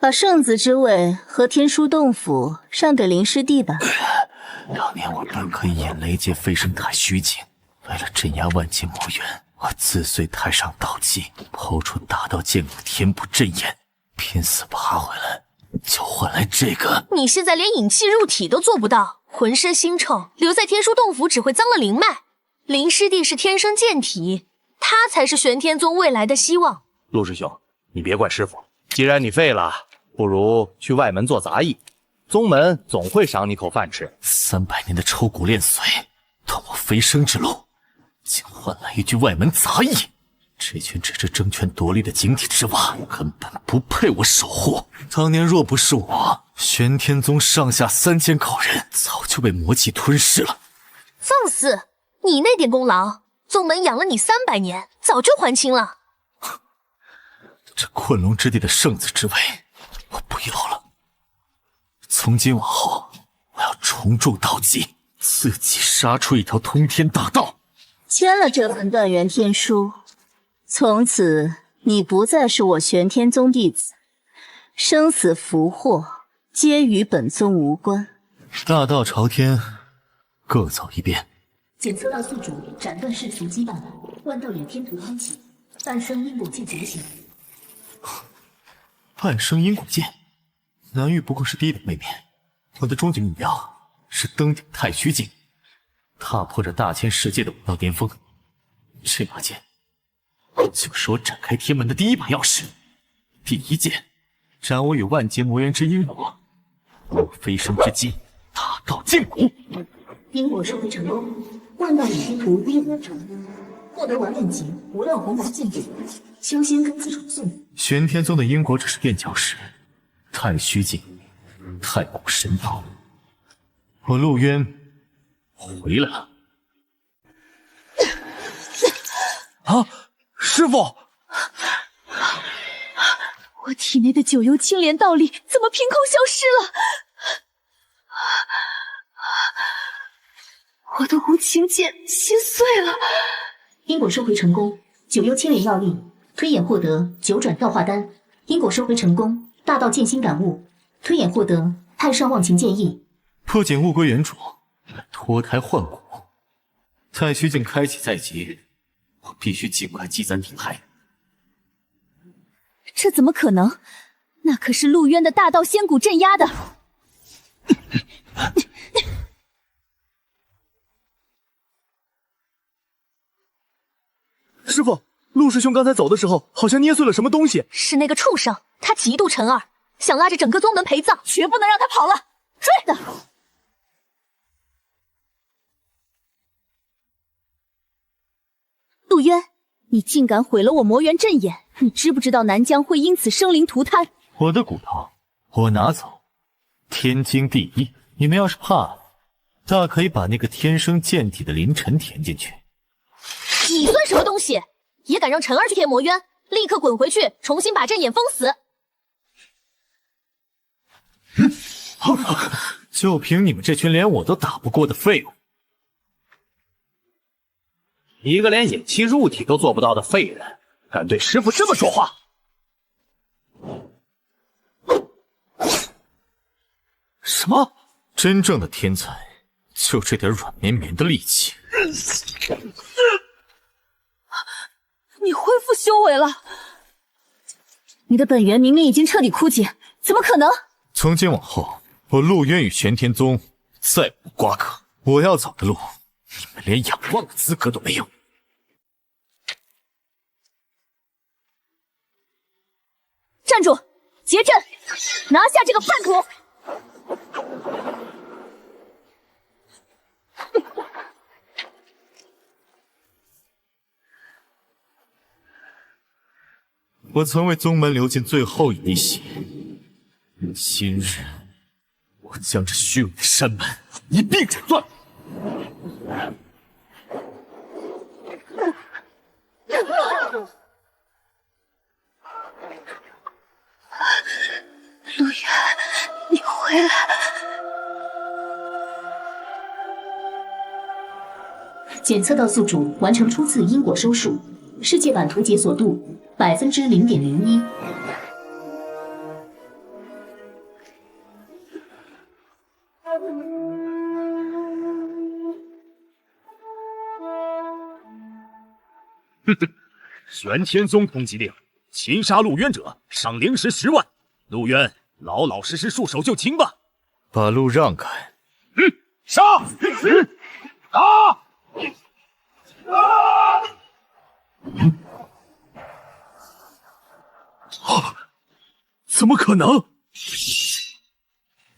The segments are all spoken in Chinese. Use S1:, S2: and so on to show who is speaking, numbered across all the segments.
S1: 把圣子之尾和天书洞府让给林师弟吧。
S2: 当年我本可以演雷劫飞升太虚境，为了镇压万劫魔元，我自遂太上道基，抛出大道剑骨天不阵眼，拼死爬回来，就换来这个。
S3: 你现在连引气入体都做不到，浑身腥臭，留在天书洞府只会脏了灵脉。林师弟是天生剑体，他才是玄天宗未来的希望。
S4: 陆师兄，你别怪师傅，既然你废了，不如去外门做杂役，宗门总会赏你口饭吃。
S2: 300年的抽骨炼髓，断我飞升之路，竟换来一句外门杂役。这群只知争权夺利的井底之蛙，根本不配我守护。当年若不是我，玄天宗上下3间口人早就被魔气吞噬了。
S3: 放肆！你那点功劳，宗门养了你300年，早就还清了。
S2: 这困龙之地的圣子之位，我不要了。从今往后，我要重铸道基，自己杀出一条通天大道。
S1: 签了这份断元天书，从此你不再是我玄天宗弟子，生死福祸皆与本宗无关。
S2: 大道朝天，各走一边。
S1: 检测到宿主斩断世俗羁绊，万道远天图开启，半生因果界觉醒。
S2: 半生因果剑，南域不过是低等位面，我的终极目标是登顶太虚境，踏破这大千世界的武道巅峰。这把剑就是我展开天门的第一把钥匙。第一剑，斩我与万劫魔元之因果，我飞升之机，大道剑骨。
S1: 因果收回成功，万道远天图归合成功，获得完练级无量红毛剑骨，修仙根基重塑。
S2: 玄天宗的因果只是垫脚石，太虚境，太古神道。我陆渊回来了。
S4: 啊，师傅！
S5: 我体内的九幽青莲道力怎么凭空消失了？我的无情剑心碎了。
S1: 因果收回成功，九幽千莲药力，推演获得九转道化丹。因果收回成功，大道剑心感悟，推演获得太上忘情剑意。
S2: 破茧物归原主，脱胎换骨。太虚境开启在即，我必须尽快积攒底牌。
S5: 这怎么可能？那可是陆渊的大道仙骨镇压的。
S4: 师傅，陆师兄刚才走的时候，好像捏碎了什么东西。
S3: 是那个畜生，他极度陈二，想拉着整个宗门陪葬，
S5: 绝不能让他跑了！追的！陆渊，你竟敢毁了我魔元阵眼！你知不知道南疆会因此生灵涂炭？
S2: 我的骨头，我拿走，天经地义。你们要是怕，大可以把那个天生剑体的凌晨填进去。
S3: 你算什么东西？也敢让陈二去填魔渊？立刻滚回去，重新把阵眼封死！
S2: 就凭你们这群连我都打不过的废物，
S4: 一个连引气入体都做不到的废人，敢对师傅这么说话？
S2: 什么？真正的天才就这点软绵绵的力气。
S5: 你恢复修为了？你的本源明明已经彻底枯竭，怎么可能？
S2: 从今往后，我陆渊与玄天宗再无瓜葛。我要走的路，你们连仰望的资格都没有。
S5: 站住！结阵！拿下这个叛徒！
S2: 我曾为宗门流尽最后一滴血，今日我将这虚伪的山门一并斩断。
S5: 陆渊，你回来！
S1: 检测到宿主完成初次因果收束，世界版图解锁度0.01%。
S6: 玄天宗通缉令，擒杀陆渊者，赏灵石10万。陆渊，老老实实束手就擒吧。
S2: 把路让开。
S6: 杀！打！怎么可能？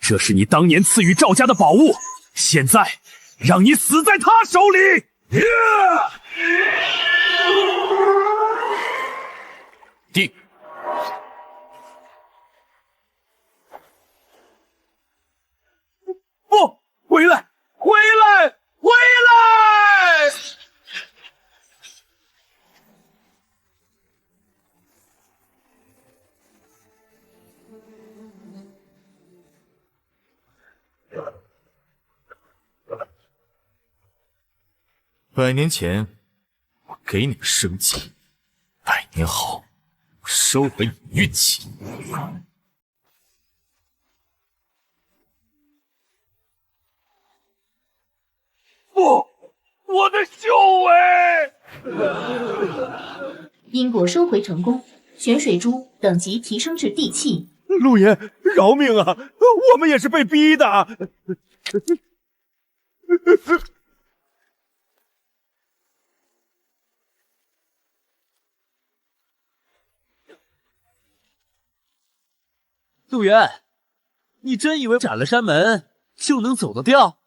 S6: 这是你当年赐予赵家的宝物，现在让你死在他手里！
S2: 定。
S6: 不，回来！回来！回来！100
S2: 年前，我给你们生机；100年后，我收回你运气。
S6: 不，我的修为！
S1: 因果收回成功，玄水珠等级提升至第7。
S6: 陆爷，饶命啊！我们也是被逼的。
S7: 陆渊，你真以为斩了山门就能走得掉？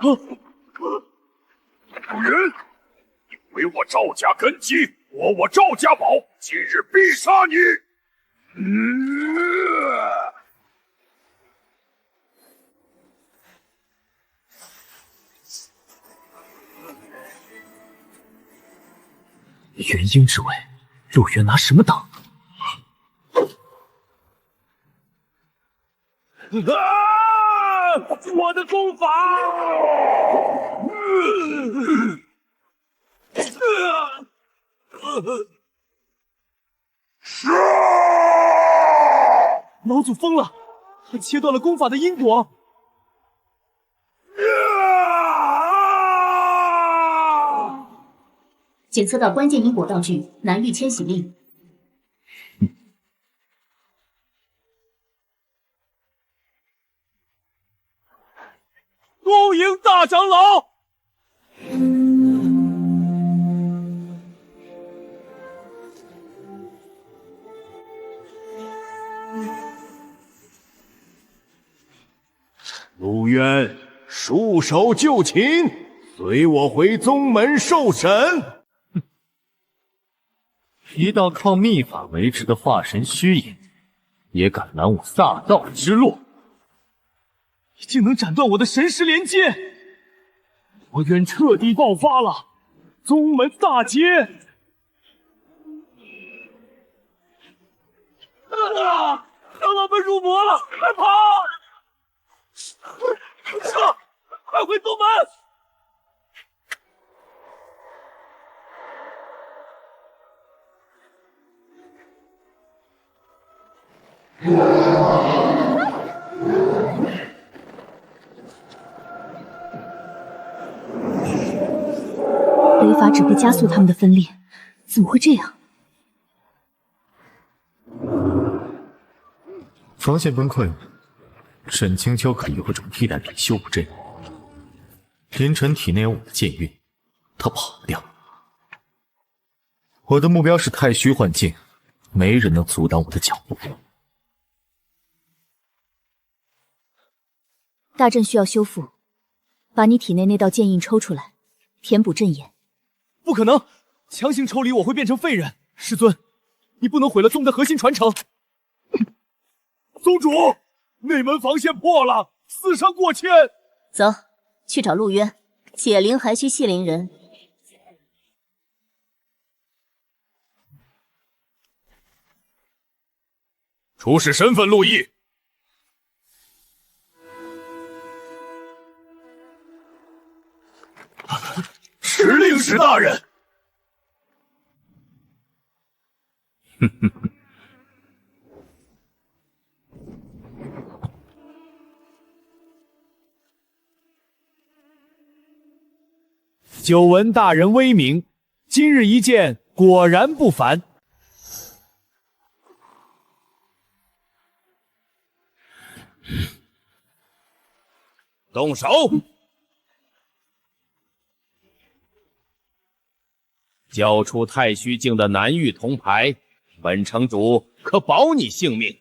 S6: 陆云，你毁我赵家根基，夺我赵家宝，今日必杀你！
S7: 元婴之位，陆渊拿什么挡？
S6: 我的功法！
S7: 老祖疯了，他切断了功法的因果。
S1: 检测到关键因果道具南域迁徙令。
S6: 恭迎大长老！陆渊，束手就擒，随我回宗门受审。
S2: 一道靠秘法维持的化神虚影，也敢拦我大道之路？
S7: 竟能斩断我的神识连接，我渊彻底爆发了，宗门大捷！长老们入魔了，快跑！撤！快回宗门！
S5: 雷法只会加速他们的分裂，怎么会这样？
S2: 防线崩溃了，沈清秋可以有种替代品修补阵容。林晨体内有我的剑韵，他跑不掉。我的目标是太虚幻境，没人能阻挡我的脚步。
S5: 大阵需要修复，把你体内那道剑印抽出来，填补阵眼。
S7: 不可能，强行抽离我会变成废人。师尊，你不能毁了宗的核心传承。
S6: 宗主，内门防线破了，死伤过千。
S1: 走，去找陆渊，解铃还须系铃人。
S6: 出示身份，陆毅。时令史大人。
S7: 久闻大人威名，今日一见，果然不凡。
S6: 动手！交出太虚境的南域铜牌，本城主可保你性命。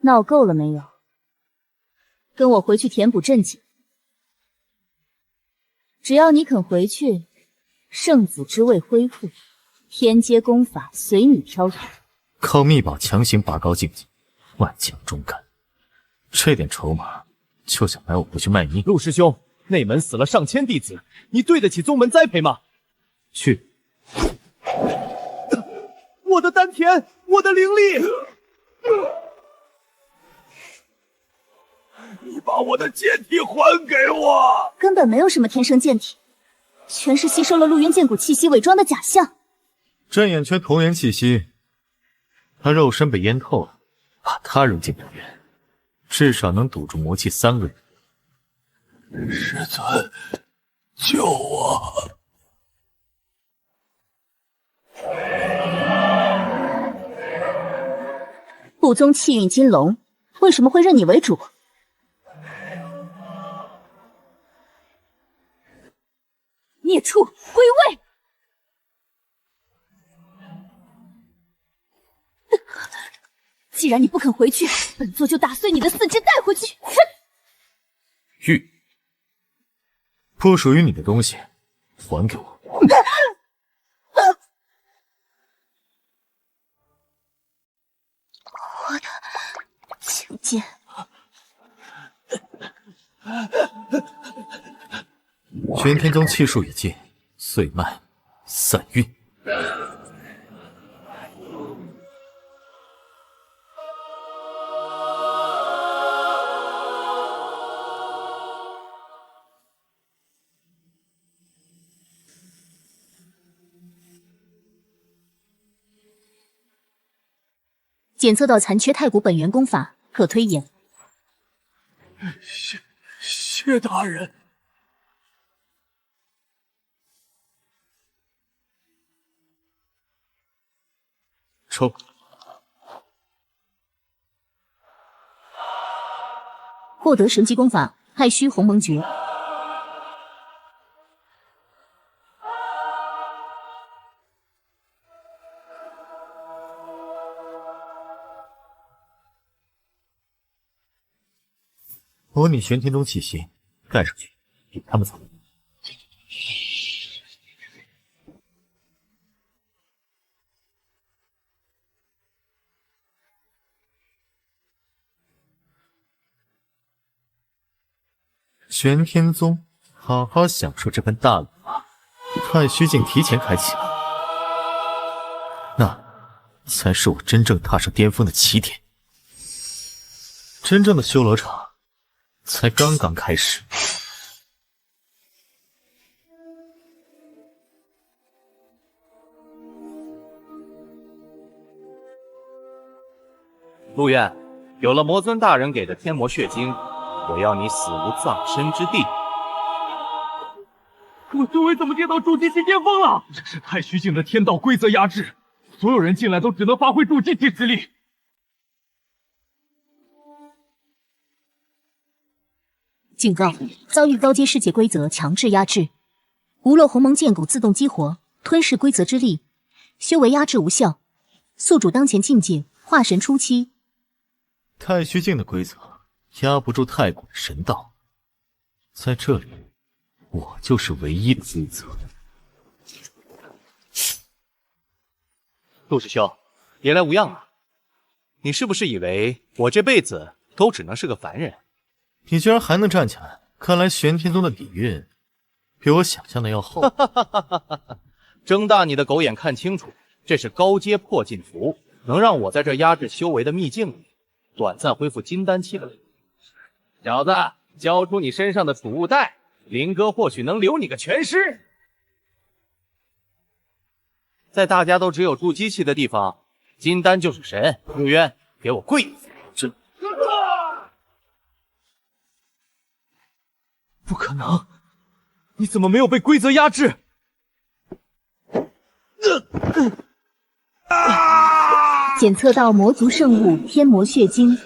S1: 闹够了没有？跟我回去填补阵景。只要你肯回去，圣子之位恢复，天阶功法随你挑选。
S2: 靠秘宝强行拔高境界，万将中干，这点筹码就想买我回去卖命？
S4: 陆师兄，内门死了上千弟子，你对得起宗门栽培吗？
S2: 去！
S4: 我的丹田，我的灵力！
S7: 你把我的剑体还给我！
S1: 根本没有什么天生剑体，全是吸收了陆渊剑骨气息伪装的假象。
S2: 朕眼缺童颜气息，他肉身被淹透了，把他扔进本源，至少能堵住魔气3个人。
S7: 师尊，救我！
S1: 部宗气运金龙为什么会认你为主？
S5: 孽畜，归位！既然你不肯回去，本座就打碎你的4肢带回去。
S2: 玉，不属于你的东西还给我。
S1: 我的请剑。
S2: 玄天宗气数已尽，岁脉散运。
S1: 检测到残缺太古本源功法，可推演。
S7: 谢大人。
S2: 抽。
S1: 获得神级功法太虚鸿蒙诀。
S2: 模拟玄天宗气息，盖上去，给他们走。玄天宗，好好享受这盆大礼吧。太虚境提前开启了，那才是我真正踏上巅峰的起点。真正的修罗场才刚刚开始。
S4: 陆渊，有了魔尊大人给的天魔血晶，我要你死无葬身之地。
S7: 我修为怎么跌到筑基期巅峰了？这是太虚境的天道规则压制，所有人进来都只能发挥筑基期之力。
S1: 警告：遭遇高阶世界规则强制压制，无漏鸿蒙剑骨自动激活，吞噬规则之力，修为压制无效。宿主当前境界化神初期。
S2: 太虚境的规则压不住太古的神道，在这里，我就是唯一的规则。
S4: 陆师兄，别来无恙啊！你是不是以为我这辈子都只能是个凡人？
S2: 你居然还能站起来，看来玄天宗的底蕴比我想象的要厚。
S4: 睁大你的狗眼看清楚，这是高阶破禁符，能让我在这压制修为的秘境里短暂恢复金丹期的。小子，交出你身上的储物袋，林哥或许能留你个全尸。在大家都只有筑基期的地方，金丹就是神。陆渊，给我跪！
S2: 这
S7: 不可能！你怎么没有被规则压制？
S1: 检测到魔族圣物天魔血晶，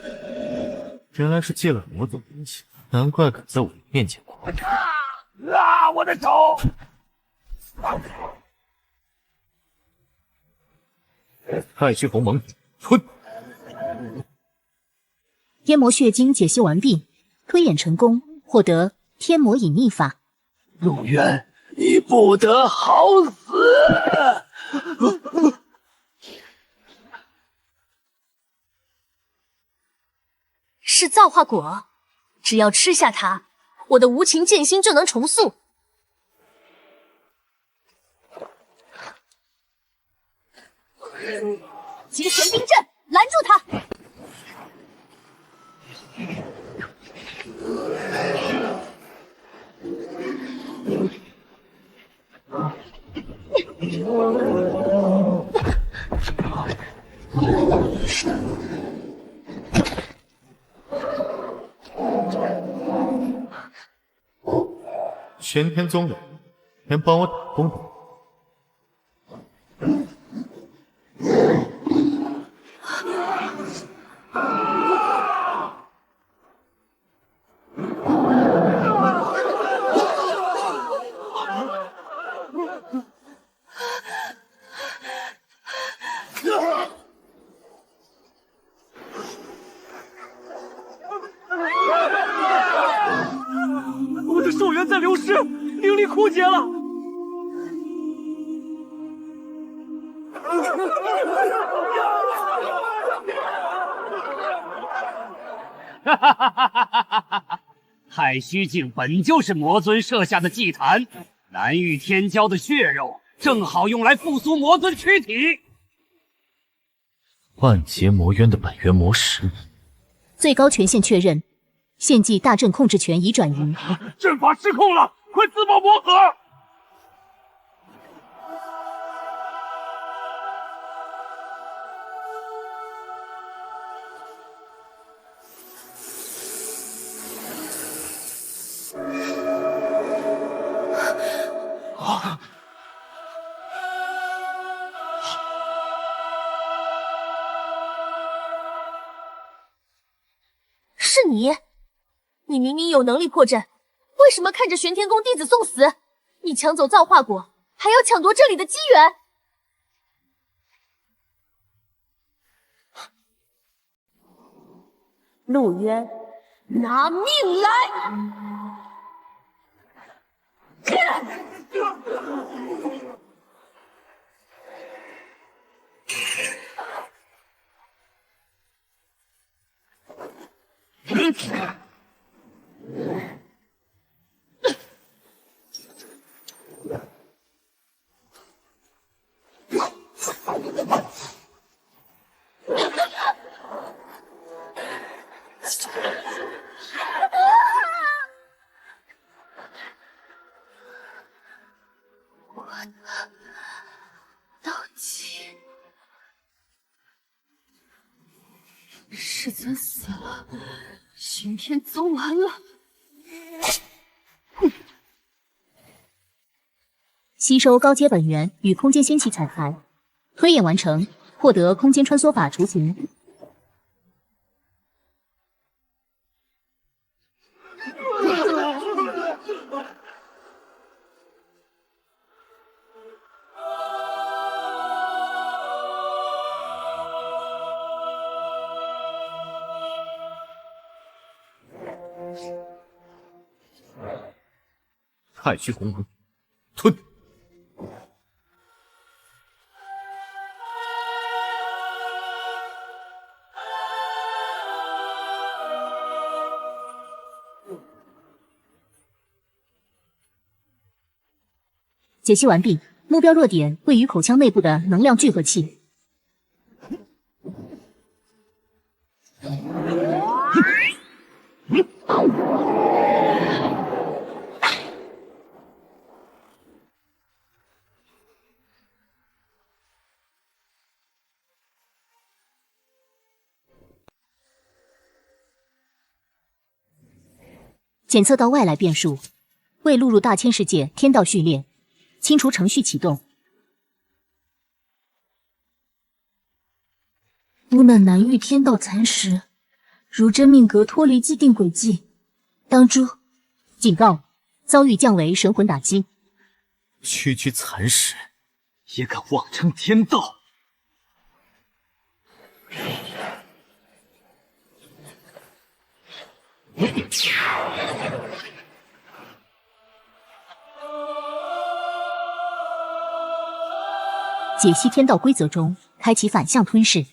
S2: 原来是借了魔族东西，难怪敢在我面前夸张。
S7: 啊！我的手！
S2: 太虚鸿蒙，吞！
S1: 天魔血晶解析完毕，推演成功，获得天魔隐匿法。
S7: 陆渊，你不得好死！
S3: 是造化果，只要吃下它，我的无情剑心就能重塑。结玄冰阵，拦住他！
S2: 玄天宗人，先帮我打工的。
S7: 我的寿元在流失，灵力枯竭了。
S8: 哈哈哈哈哈！太虚境本就是魔尊设下的祭坛，蓝玉天骄的血肉正好用来复苏魔尊躯体。
S2: 万劫魔渊的本源魔石，
S1: 最高权限确认，献祭大阵控制权已转移。
S7: 阵法失控了，快自爆魔盒！
S3: 是你？你明明有能力破阵，为什么看着玄天宫弟子送死？你抢走造化果，还要抢夺这里的机缘？陆渊，拿命来！
S5: 道奇，世尊死了，玄天宗完了。
S1: 吸收高阶本源与空间仙器彩牌，推演完成，获得空间穿梭法雏形。
S2: 太虚鸿蒙，吞！
S1: 解析完毕，目标弱点位于口腔内部的能量聚合器。检测到外来变数，未录入大千世界天道序列，清除程序启动。吾乃南域天道蚕食，如真命格脱离既定轨迹，当诛。警告：遭遇降维神魂打击。
S2: 区区蚕食，
S7: 也敢妄称天道？
S1: 解析天道规则中，开启反向吞噬。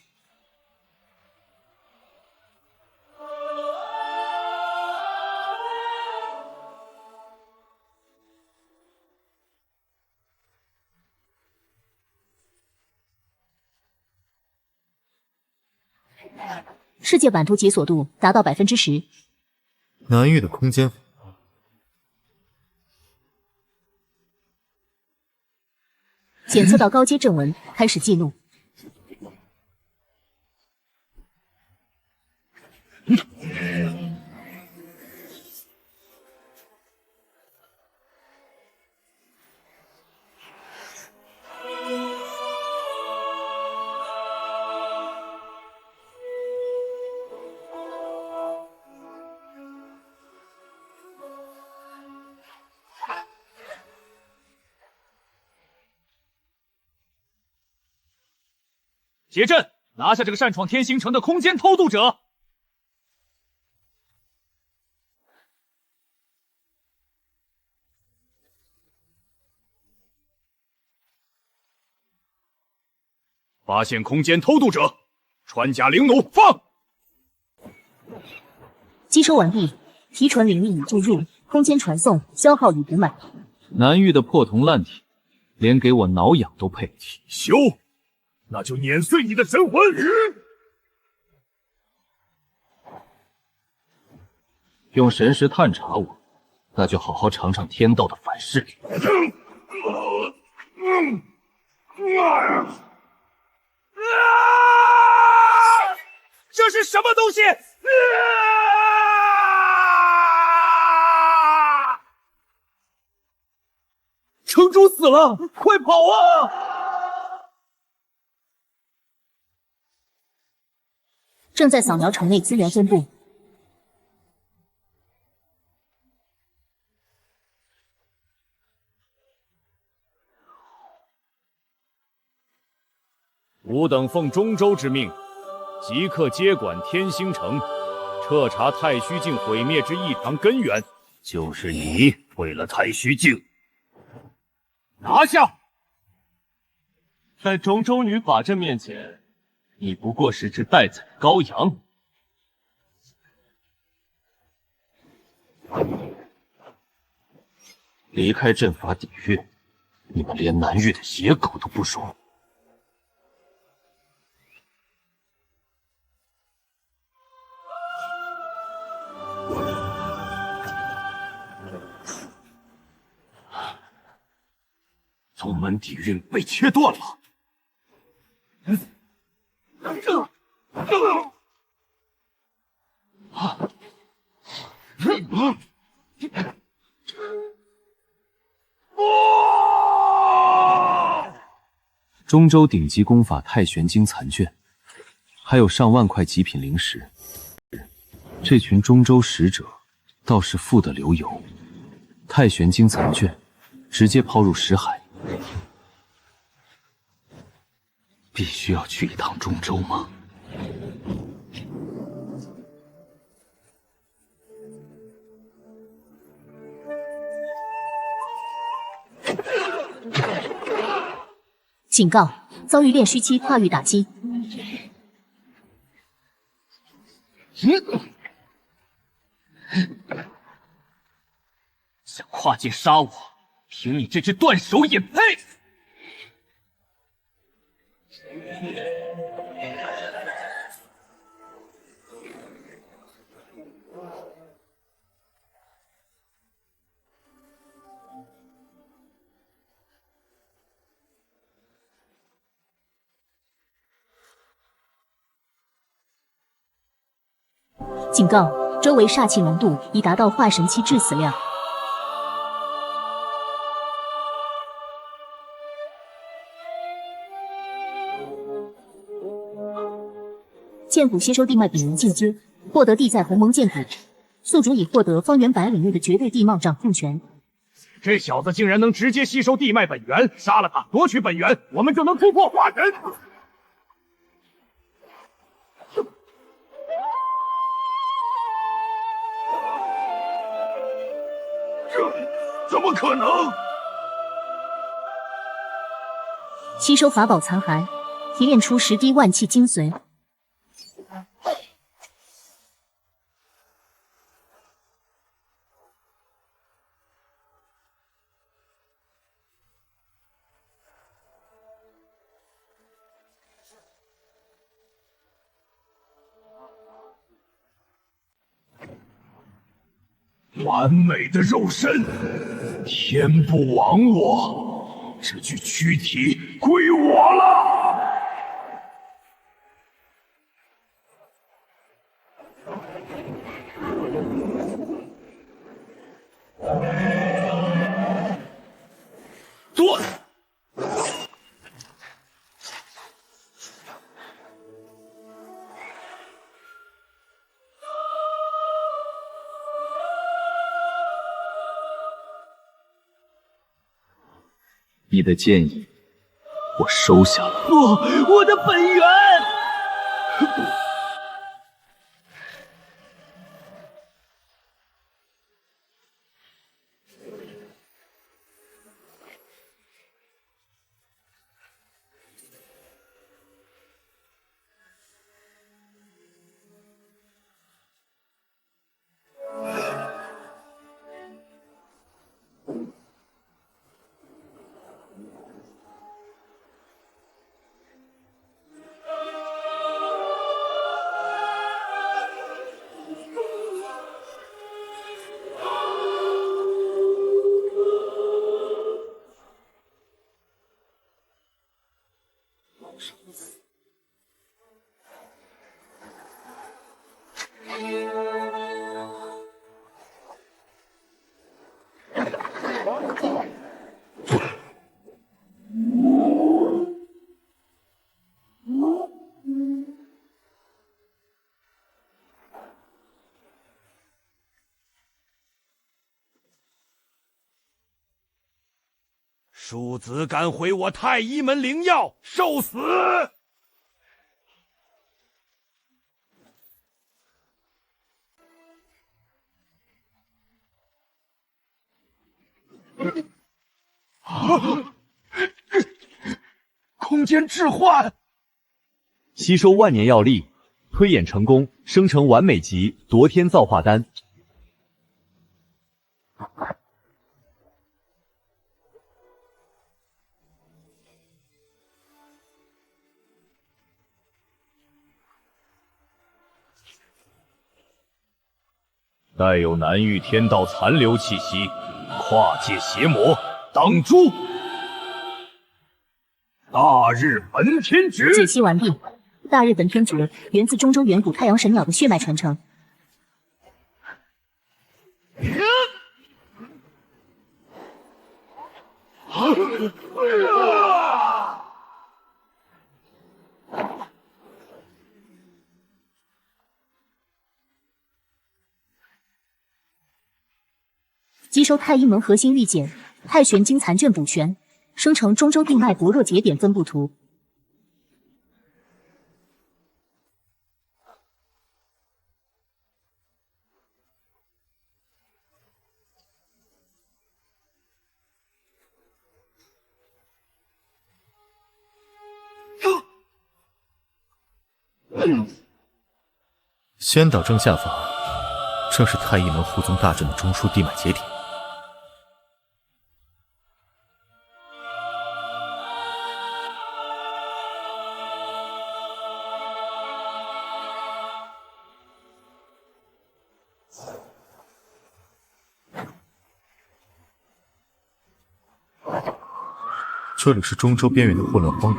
S1: 世界版图解锁度达到10%。
S2: 南域的空间
S1: 检测到高阶正文，开始记录。
S7: 结阵，拿下这个擅闯天星城的空间偷渡者。
S6: 发现空间偷渡者，穿甲灵弩放。
S1: 击收完毕，提纯灵力已注入，空间传送消耗已补满。
S7: 南域的破铜烂铁，连给我挠痒都配。
S6: 修，那就碾碎你的神魂！
S7: 用神识探查我，那就好好尝尝天道的反噬力。
S6: 这是什么东西？
S7: 城主死了，快跑啊！
S1: 正在扫描城内资源分布。
S6: 吾等奉中州之命，即刻接管天星城，彻查太虚境毁灭之异常根源。
S8: 就是你毁了太虚境。
S7: 拿下！在中州女法阵面前，你不过是只待宰的羔羊。离开阵法底蕴，你们连南域的野狗都不如。宗门底蕴被切断了。中州顶级功法太玄经残卷，还有上万块极品灵石。这群中州使者倒是富得流油。太玄经残卷直接抛入识海。必须要去一趟中州吗？
S1: 警告：遭遇炼虚期跨域打击。
S7: 想跨界杀我，凭你这只断手也配！
S1: 警告：周围煞气浓度已达到化神期致死量。剑骨吸收地脉本源进阶，获得地在鸿蒙剑骨，宿主已获得方圆100领域的绝对地貌掌控权。
S6: 这小子竟然能直接吸收地脉本源，杀了他，夺取本源，我们就能突破化神。这怎么可能？
S1: 吸收法宝残骸，提炼出10滴万气精髓。
S6: 完美的肉身，天不亡我，这具躯体归我了。断！
S7: 你的建议，我收下了。
S8: 不，我的本源！
S6: 庶子敢毁我太医门灵药，受死！空间置换，
S4: 吸收万年药力，推演成功，生成完美级夺天造化丹。带有南域天道残留气息，跨界邪魔，挡住！
S6: 大日本天诀
S1: 解析完毕。大日本天诀源自中州远古太阳神鸟的血脉传承。吸收太阴门核心玉简、太玄经残卷补玄，生成中州地脉薄弱节点分布图。
S2: 仙岛正下方，正是太一门护宗大阵的中枢地脉节点。这里是中州边缘的混乱荒野。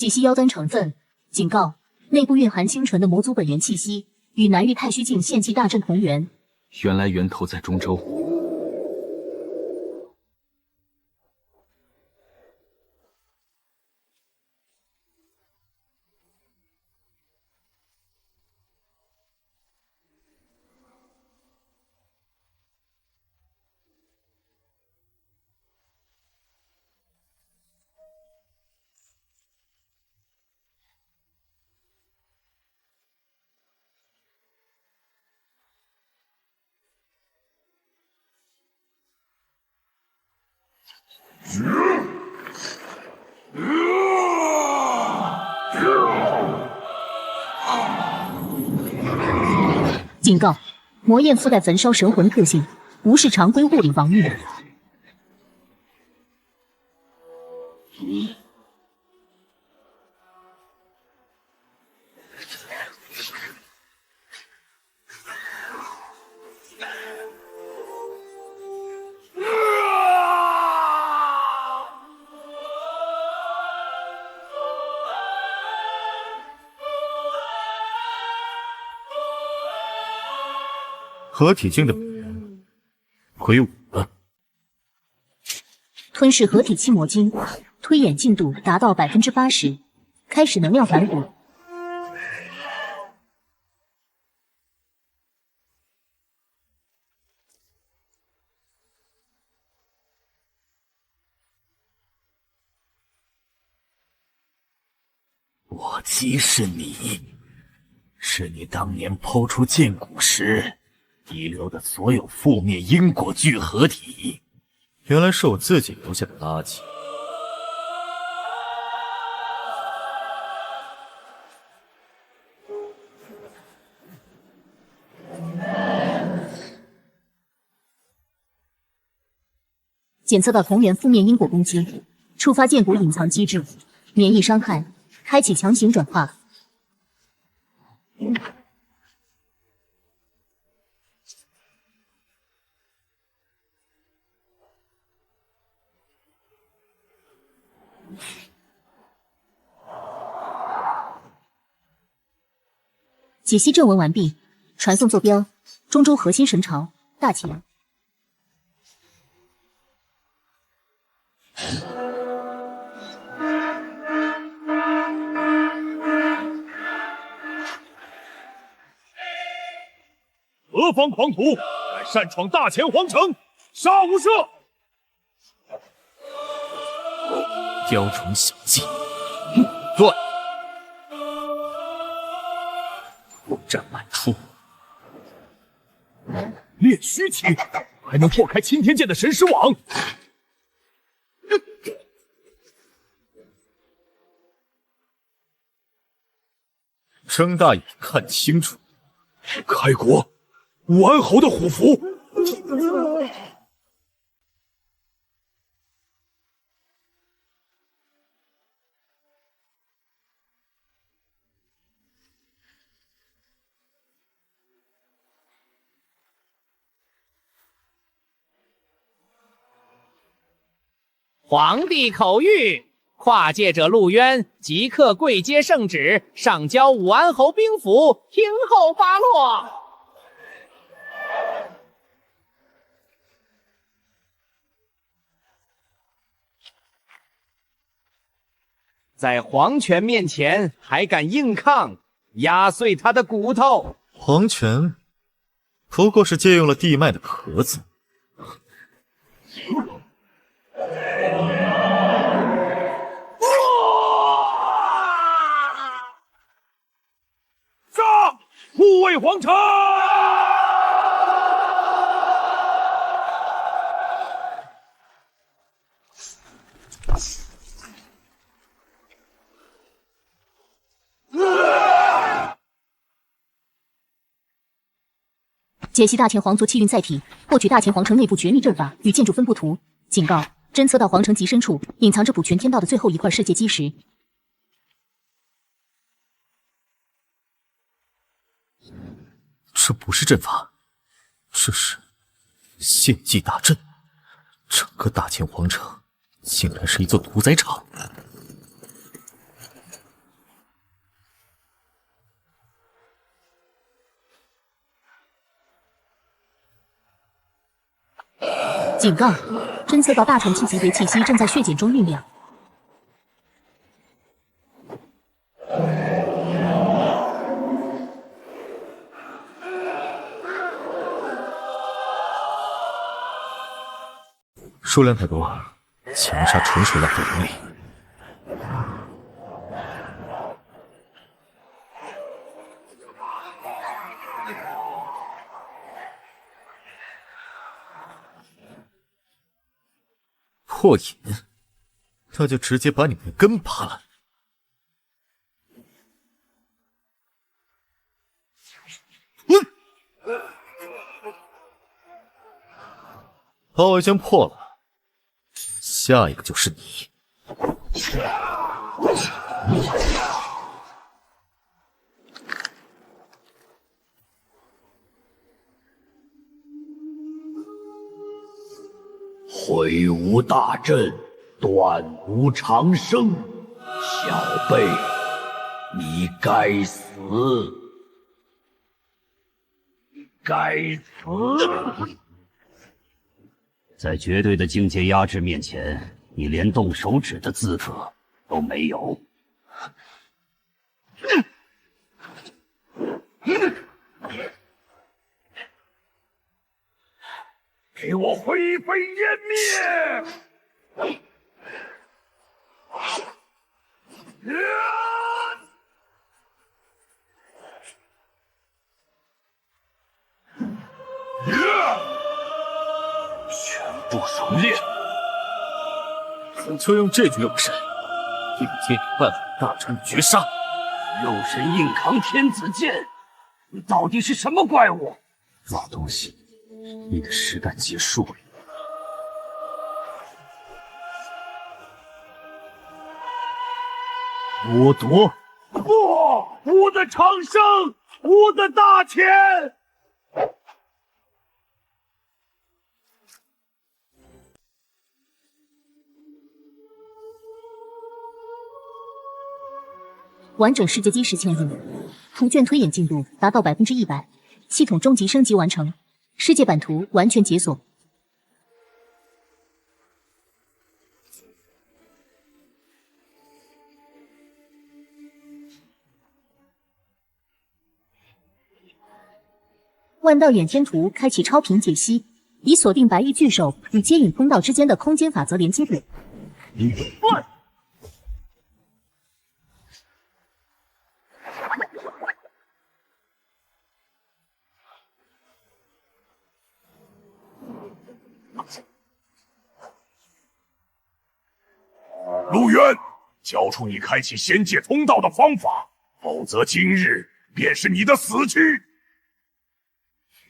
S1: 解析妖丹成分，警告：内部蕴含清纯的魔族本源气息，与南域太虚境献祭大阵同源。
S7: 原来源头在中州。
S1: 警告：魔焰附带焚烧神魂特性，无视常规物理防御。
S2: 合体境的本源魁梧了。
S1: 吞噬合体期魔晶，推演进度达到80%，开始能量反哺。
S6: 我即是你，是你当年抛出剑骨时遗留的所有负面因果聚合体。
S2: 原来是我自己留下的垃圾。
S1: 检测到同源负面因果攻击，触发剑骨隐藏机制，免疫伤害，开启强行转化。解析正文完毕，传送坐标：中州核心神巢大前。
S6: 何方狂徒，敢擅闯大前皇城，杀无赦！
S2: 雕虫小技，
S4: 对，
S2: 破绽满出。
S6: 炼虚期，还能破开青天剑的神识网。
S2: 睁大眼看清楚，
S6: 开国，武安侯的虎符。
S9: 皇帝口谕：跨界者陆渊即刻跪接圣旨，上交武安侯兵符，听候发落。在皇权面前还敢硬抗，压碎他的骨头！
S2: 皇权不过是借用了地脉的壳子。
S6: 杀！护卫皇城！
S1: 解析大前皇族气运载体，获取大前皇城内部绝密阵法与建筑分布图。警告：侦测到皇城极深处隐藏着补全天道的最后一块世界基石。
S2: 这不是阵法，这是献祭大阵。整个大前皇城竟然是一座屠宰场。
S1: 警告：侦测到大传奇级别气息正在血检中酝酿。
S2: 数量太多，强杀纯属浪费人力。破瘾，那就直接把你们的根拔了。包围圈破了，下一个就是你。
S6: 挥无大阵，断无长生。小辈，你该死！该死！
S8: 在绝对的境界压制面前，你连动手指的资格都没有。
S6: 给我灰飞烟灭！
S8: 全部熔炼！
S2: 就用这具肉身，定接你办法大成绝杀。
S8: 肉身硬扛天子剑，你到底是什么怪物？
S7: 老东西，你的时代结束了。
S6: 剥夺！不！我的长生，我的大钱！
S1: 完整世界基石嵌入，图卷推演进度达到100%，系统终极升级完成，世界版图完全解锁。万道眼天图开启超频解析，以锁定白玉巨手与接引通道之间的空间法则连接点。
S6: 陆渊，交出你开启仙界通道的方法，否则今日便是你的死期。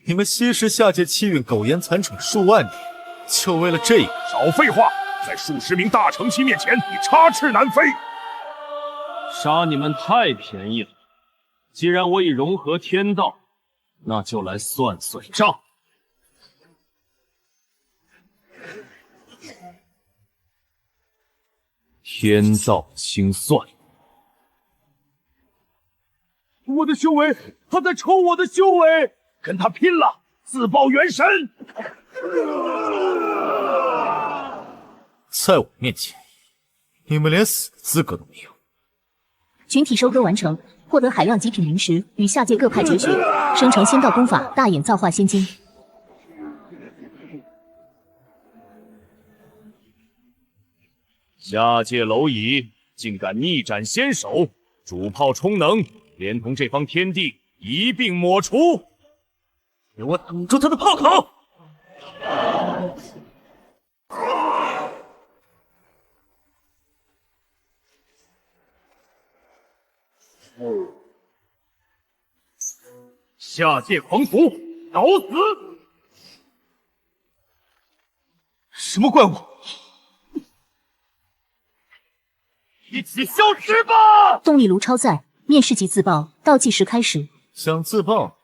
S2: 你们吸食下界气运苟延残喘数万年，就为了这个？
S6: 少废话！在数十名大乘期面前，你插翅难飞。
S10: 杀你们太便宜了。既然我已融合天道，那就来算算账。
S7: 天道清算。
S6: 我的修为，他在抽我的修为，跟他拼了，自爆元神！
S2: 在我面前，你们连死的资格都没有。
S1: 群体收割完成，获得海量极品灵石与下界各派绝学，生成仙道功法大眼造化仙经。
S10: 下界蝼蚁竟敢逆斩仙手，主炮充能，连同这方天地一并抹除！
S2: 给我堵住他的炮口！
S6: 下界狂徒，找死！
S2: 什么怪物？
S6: 一起消失吧！
S1: 动力炉超载，面试即自爆，倒计时开始。
S2: 想自爆？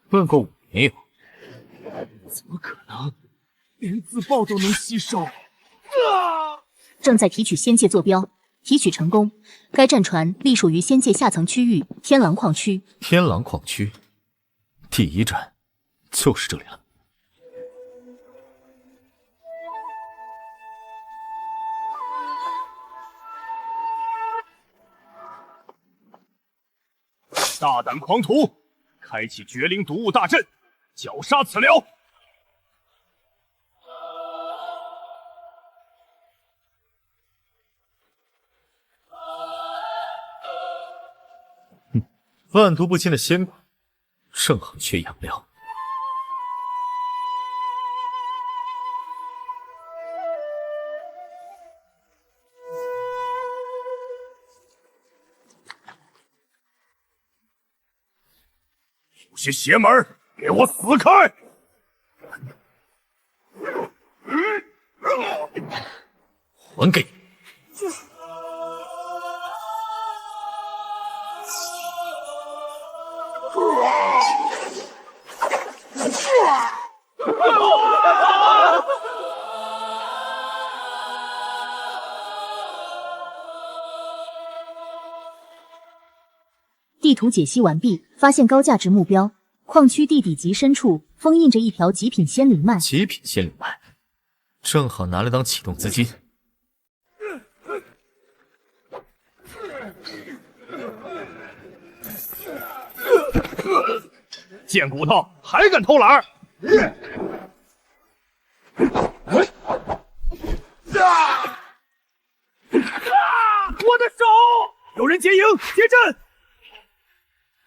S2: 问过我没有？
S6: 怎么可能？连自爆都能吸收？
S1: 正在提取仙界坐标，提取成功。该战船隶属于仙界下层区域天狼矿区。
S2: 天狼矿区，第一站就是这里了。
S10: 大胆狂徒，开启绝灵毒物大阵，绞杀此僚。
S2: 万毒不侵的仙骨，正好缺养料。
S10: 有些邪门，给我死开！
S2: 还给你。
S1: 地图解析完毕，发现高价值目标。矿区地底极深处封印着一条极品仙灵脉。
S2: 极品仙灵脉，正好拿来当启动资金。
S10: 贱骨头，还敢偷懒！我的手！有人结营结阵！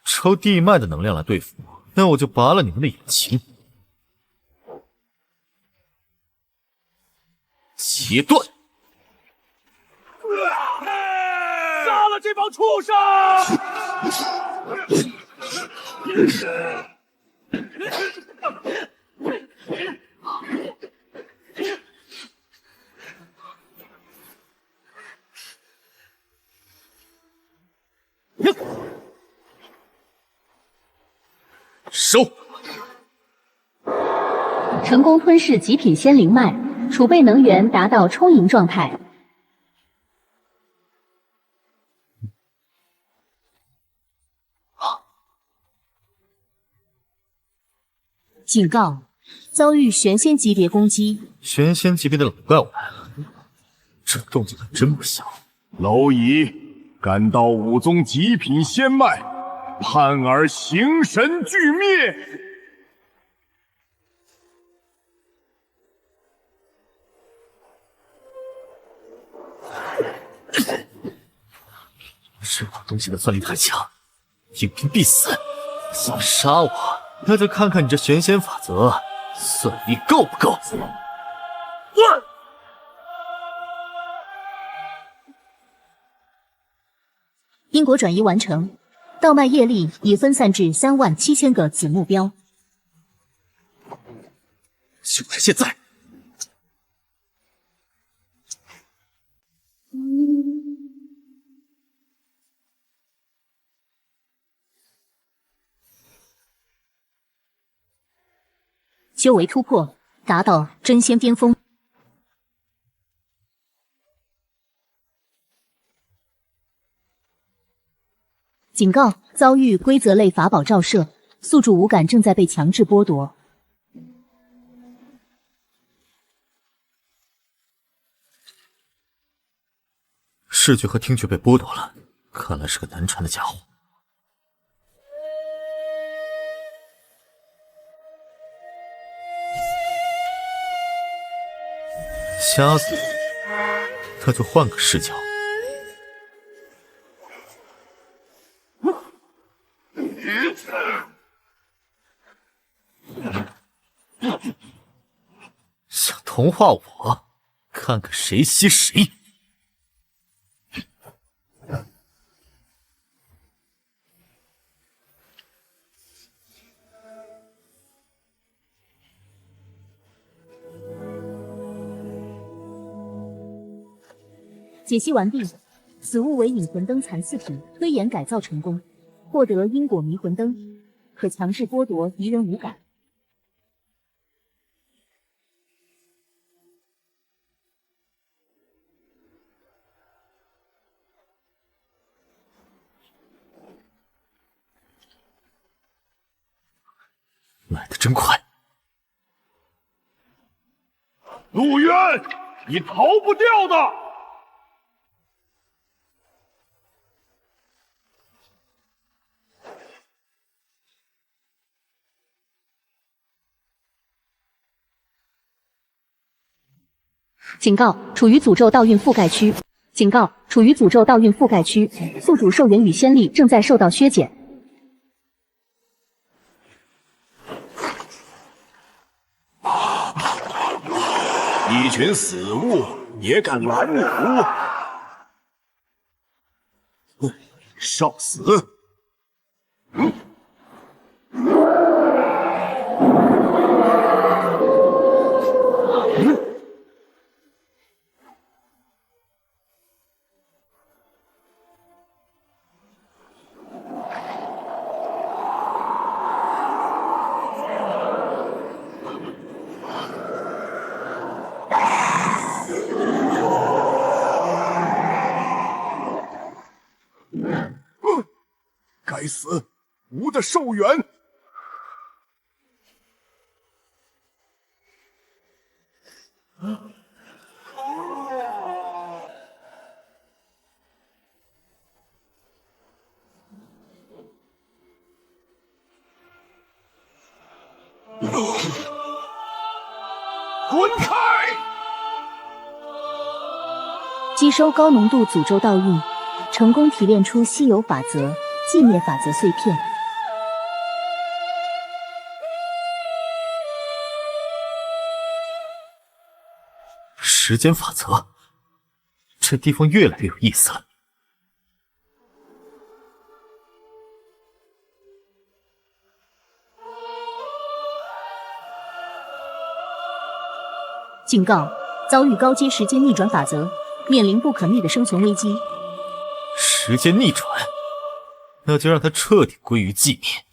S2: 抽地脉的能量来对付我，那我就拔了你们的眼睛。截断！
S10: 杀了这帮畜生！
S2: 收！
S5: 成功吞噬极品仙灵脉，储备能源达到充盈状态。
S1: 警告：遭遇玄仙级别攻击。
S2: 玄仙级别的老怪物来了，这动静可真不小。
S10: 蝼蚁，敢盗武宗极品仙脉，盼儿形神俱灭！
S2: 这种东西的算力太强，应拼必死。想杀我，那就看看你这玄仙法则算力够不够。
S1: 因果转移完成，道脉业力已分散至37000个子目标。
S2: 就是现在！
S1: 修为突破，达到真仙巅峰。警告：遭遇规则类法宝照射，宿主五感正在被强制剥夺。
S2: 视觉和听觉被剥夺了，看来是个难缠的家伙。瞎子，那就换个视角。想同化我，看看谁吸谁！
S1: 解析完毕，此物为引魂灯残次品，推演改造成功，获得因果迷魂灯，可强制剥夺敌人五感。
S2: 来得真快！
S10: 陆渊，你逃不掉的！
S1: 警告：处于诅咒道运覆盖区。警告：处于诅咒道运覆盖区，宿主寿元与仙力正在受到削减。
S11: 一群死物也敢拦我！受死！该死，吾的寿元！滚开！
S1: 吸收高浓度诅咒道运，成功提炼出稀有法则、寂灭法则碎片。
S2: 时间法则，这地方越来越有意思了。
S1: 警告：遭遇高阶时间逆转法则，面临不可逆的生存危机。
S2: 时间逆转，那就让它彻底归于寂灭。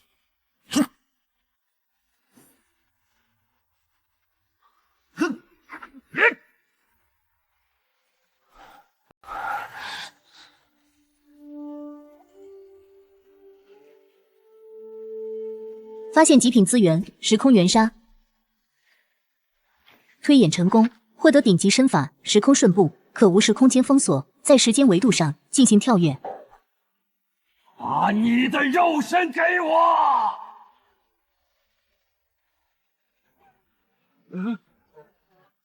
S1: 发现极品资源时空元砂，推演成功，获得顶级身法时空瞬步，可无视空间封锁，在时间维度上进行跳跃。
S8: 把你的肉身给我！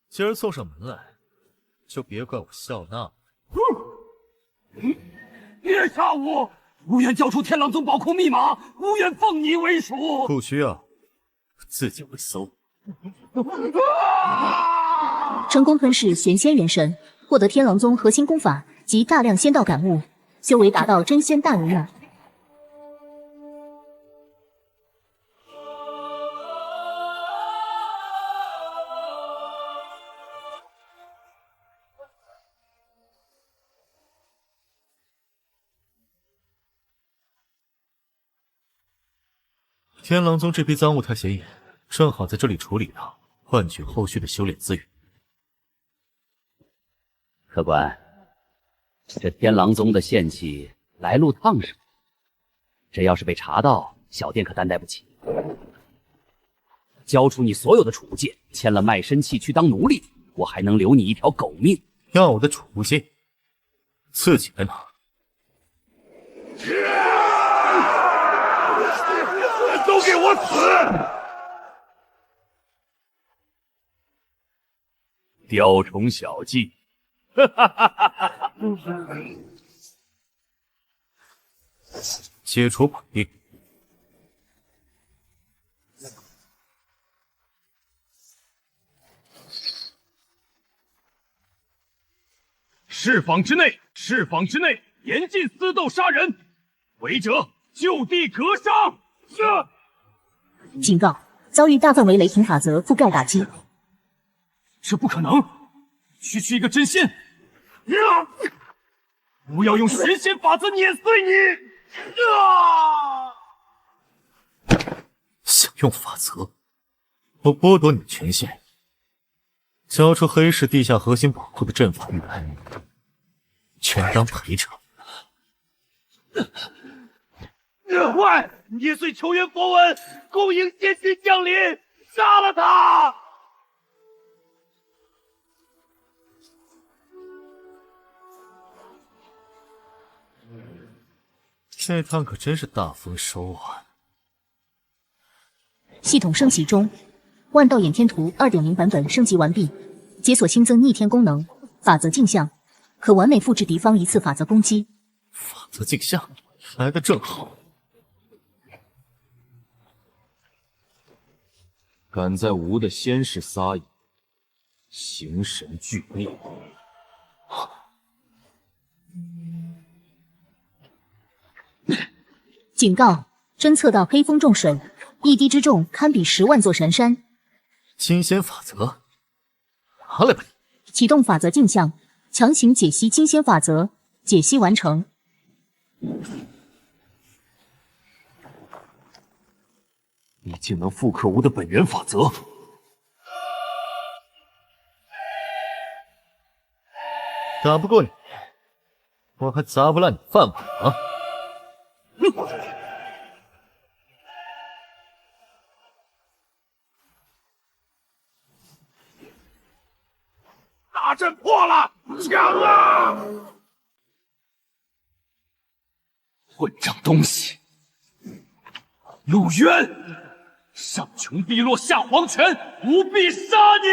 S2: 今儿送上门来，就别怪我笑纳。
S8: 别杀我！无愿交出天狼宗宝库密码，无愿奉你为属。
S2: 不需要，自己会搜。
S1: 成功吞噬玄仙元神，获得天狼宗核心功法及大量仙道感悟，修为达到真仙大如愿。
S2: 天狼宗这批赃物太显眼，正好在这里处理掉，换取后续的修炼资源。
S12: 客官，这天狼宗的献器来路烫手，这要是被查到，小店可担待不起。交出你所有的储物戒，签了卖身契去当奴隶，我还能留你一条狗命。
S2: 要我的储物戒，自己来拿。
S11: 都给我死！
S12: 雕虫小技，
S2: 解除绑定。
S10: 市坊之内，严禁私斗杀人，违者就地格杀。
S1: 警告：遭遇大范围雷霆法则覆盖打击。
S10: 这不可能！区区一个真仙，不要用玄仙法则碾碎你！
S2: 想用法则，我剥夺你的权限，交出黑市地下核心宝库的阵法玉来，全当赔偿。
S10: 快，捏碎求援佛文，恭迎仙君降临，杀了他！
S2: 这趟可真是大丰收啊！
S1: 系统升级中，万道眼天图 2.0 版本升级完毕，解锁新增逆天功能，法则镜像，可完美复制敌方一次法则攻击。
S2: 法则镜像来得正好。
S10: 敢在吾的仙室撒野，形神俱灭！
S1: 警告：侦测到黑风重水，一滴之重堪比10万座神山。
S2: 金仙法则，拿来吧你！
S1: 启动法则镜像，强行解析金仙法则，解析完成。
S10: 你竟能复刻吾的本源法则！
S2: 打不过你，我还砸不烂你饭碗吗？
S11: 大阵破了，抢啊！
S10: 混账东西！陆渊，上穷碧落下黄泉，吾必杀你！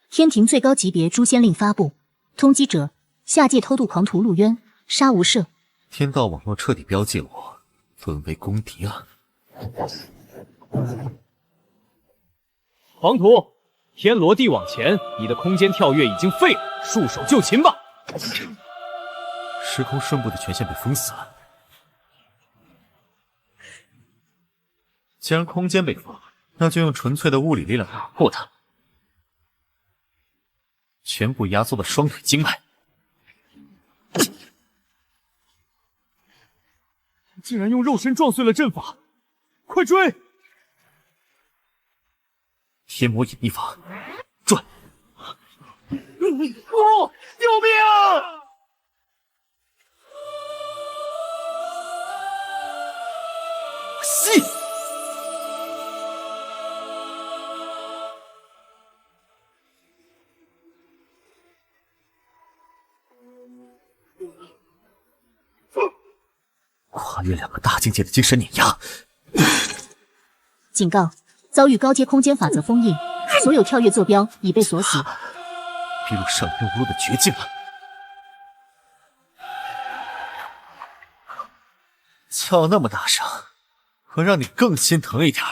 S1: 天庭最高级别诛仙令发布，通缉者：下界偷渡狂徒陆渊，杀无赦。
S2: 天道网络彻底标记了我，沦为公敌了。
S9: 黄图，天罗地网前，你的空间跳跃已经废了，束手就擒吧！
S2: 时空顺步的权限被封死了。既然空间被封，那就用纯粹的物理力量打破它，全部压缩到双腿经脉。
S10: 竟然用肉身撞碎了阵法，快追！
S2: 天魔隐秘法，转！
S10: 哦，救命啊！
S2: 吸！跨越2个大境界的精神碾压。
S1: 警告：遭遇高阶空间法则封印，所有跳跃坐标已被锁死。
S2: 逼入上天无路的绝境了。叫那么大声，我让你更心疼一点，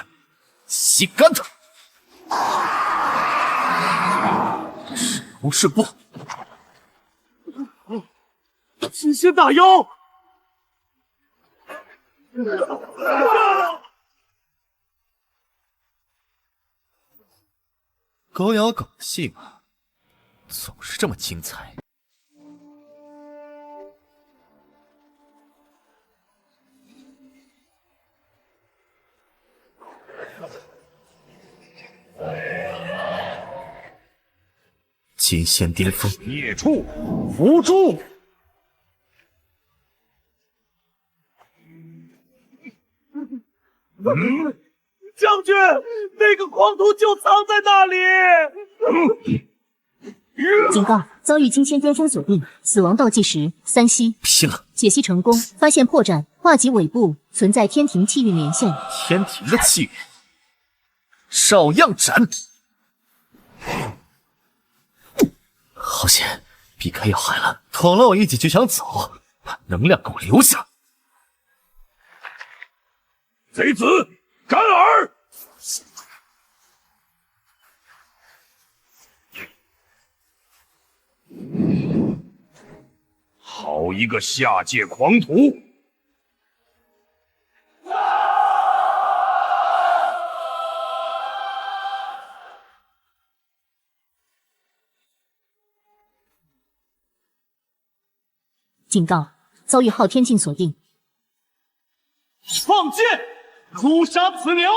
S2: 吸干它！时空顺步，
S10: 金仙大妖！
S2: 狗咬狗的戏码总是这么精彩。金仙巅峰，
S11: 孽畜，伏诛！
S10: 将军，那个狂徒就藏在那里。
S1: 警告：遭遇金仙巅峰锁定，死亡倒计时3息。
S2: 拼了！
S1: 解析成功，发现破绽，画集尾部存在天庭气运连线。
S2: 天庭的气运，少样斩！好险，避开要害了，捅了我一记就想走，把能量给我留下。
S11: 贼子，干耳！好一个下界狂徒！
S1: 警告：遭遇昊天境锁定。
S10: 放箭，诛杀此鸟！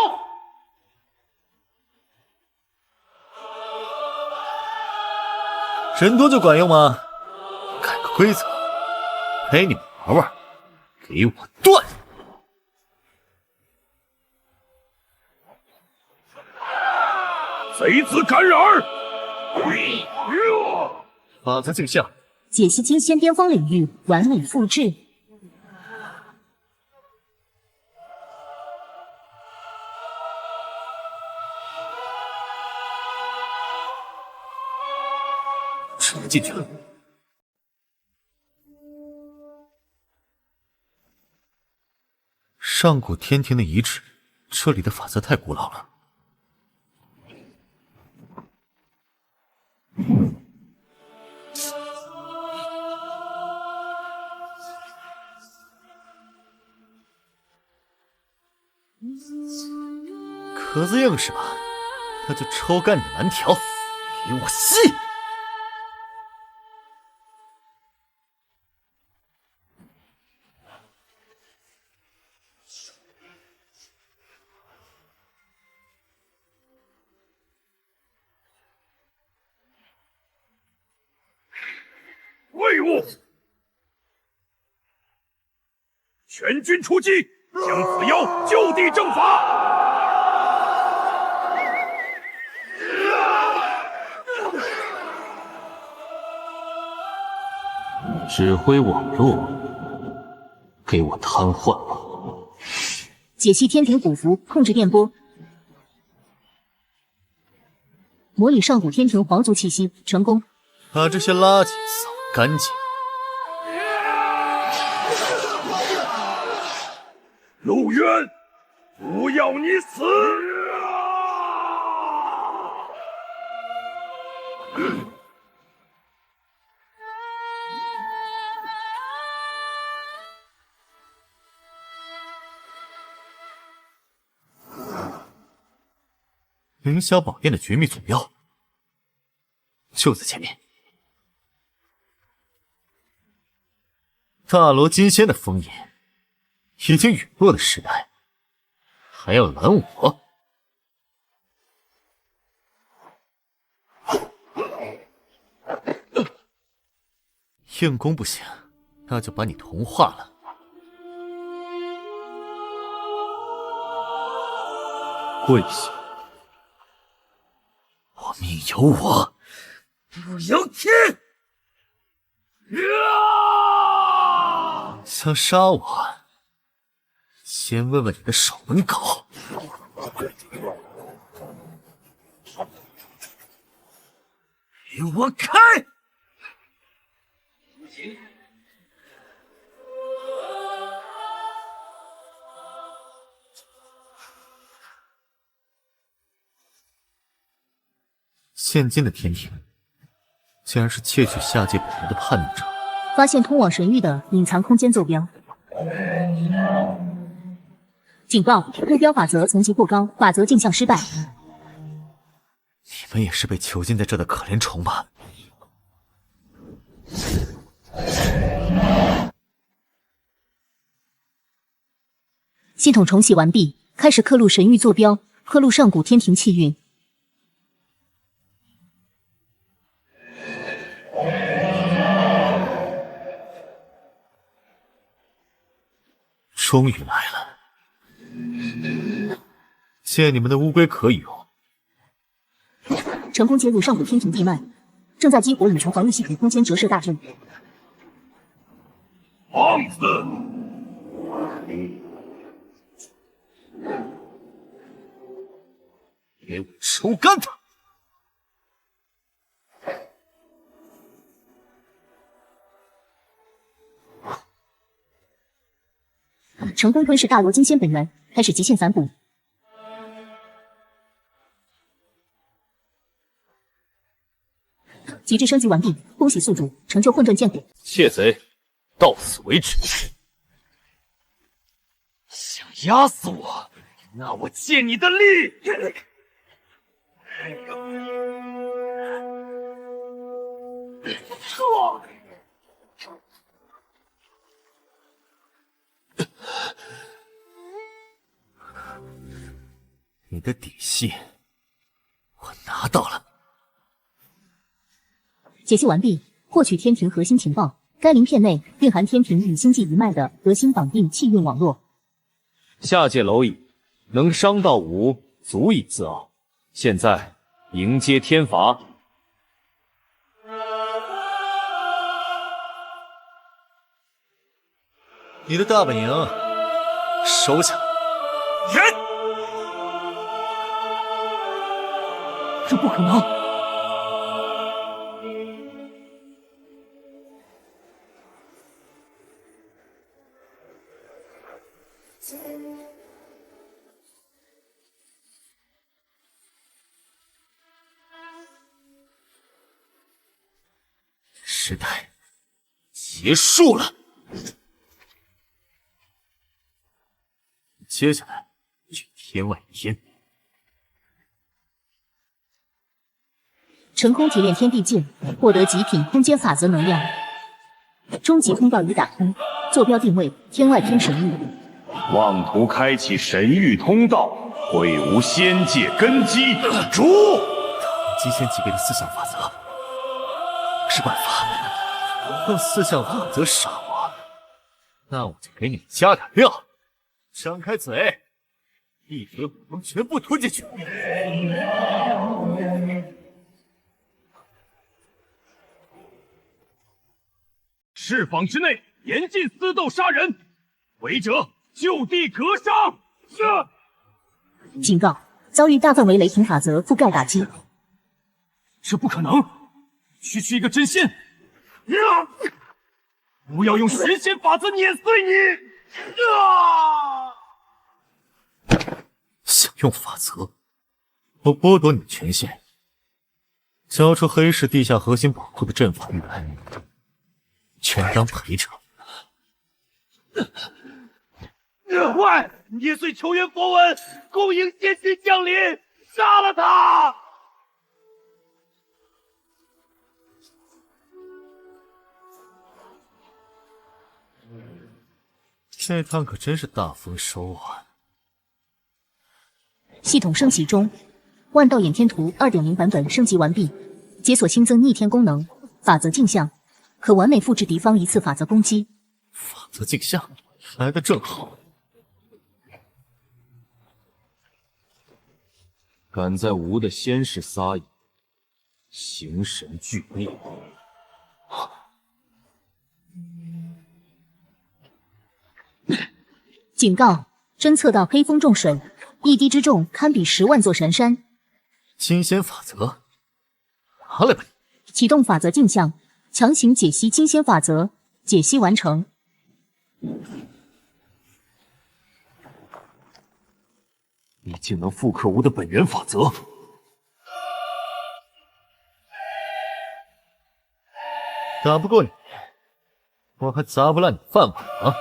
S2: 人多就管用吗？改个规则，陪你们玩玩，给我断！
S11: 贼子干耳！
S2: 法则镜像，
S1: 解析金仙巅峰领域，完美复制。
S2: 进去了。上古天庭的遗址，这里的法则太古老了。壳子硬是吧？那就抽干你的蓝条，给我吸！
S10: 废物！全军出击，将此妖就地正法！
S7: 指挥网络，给我瘫痪吧！
S1: 解析天庭古符，控制电波，模拟上古天庭皇族气息，成功。
S2: 把这些垃圾扫干净。
S10: 陆渊，不要你死！
S2: 凌霄宝殿的绝密坐标就在前面。大罗金仙的封印已经陨落的时代，还要拦我？硬攻不行，那就把你同化了。
S7: 跪下！
S2: 我命由我，
S10: 不由天！
S2: 想杀我，先问问你的守门狗。
S10: 给我开！
S2: 现今的天庭，竟然是窃取下界本源的叛逆者。
S1: 发现通往神域的隐藏空间坐标。警报！目标法则层级过高，法则镜像失败。
S2: 你们也是被囚禁在这的可怜虫吧？
S1: 系统重启完毕，开始刻录神域坐标，刻录上古天庭气运。
S2: 终于来了，借你们的乌龟壳用。
S1: 成功接入上古天庭地脉，正在激活隐藏防御系统空间折射大阵。
S10: 放肆！
S2: 给我抽干他！
S1: 成功吞噬大罗金仙本源，开始极限反哺。极致升级完毕，恭喜宿主成就混沌剑骨。
S6: 窃贼，到此为止。
S10: 想压死我，那我借你的力！
S2: 你的底细，我拿到了。
S1: 解析完毕，获取天庭核心情报。该鳞片内蕴含天庭与星际一脉的核心绑定气运网络。
S7: 下界蝼蚁能伤到吾，足以自傲。现在迎接天罚。
S2: 你的大本营收下。
S10: 人，
S1: 这不可能！
S2: 时代结束了，接下来去天外天。
S1: 成功提炼天地剑，获得极品空间法则能量。终极通道已打通，坐标定位天外天神域。
S10: 妄图开启神域通道，会无仙界根基。诛！
S2: 极限级别的四象法则是办法，用四象法则杀我，那我就给你们加点料。张开嘴，一堆武功全部吞进去。
S10: 释放之内严禁私斗杀人，违者就地格杀。是。
S1: 警告：遭遇大范围雷霆法则覆盖打击。
S10: 这不可能！区区一个真仙，不要用神仙法则碾碎你！
S2: 想用法则，我剥夺你权限，交出黑市地下核心宝库的阵法玉来，全当赔偿。
S10: 快捏碎求援佛文，恭迎仙君降临，杀了他！
S2: 这趟可真是大丰收啊！
S1: 系统升级中，万道掩天图 2.0 版本升级完毕，解锁新增逆天功能，法则镜像，可完美复制敌方一次法则攻击。
S2: 法则镜像来得正好。
S7: 敢在吾的仙室撒野，形神俱灭。
S1: 警告：侦测到黑风重水，一滴之重堪比10万座神山。
S2: 金仙法则，拿来吧你！
S1: 启动法则镜像，强行解析金仙法则，解析完成。
S7: 你竟能复刻吾的本源法则！
S2: 打不过你，我还砸不烂你饭碗啊！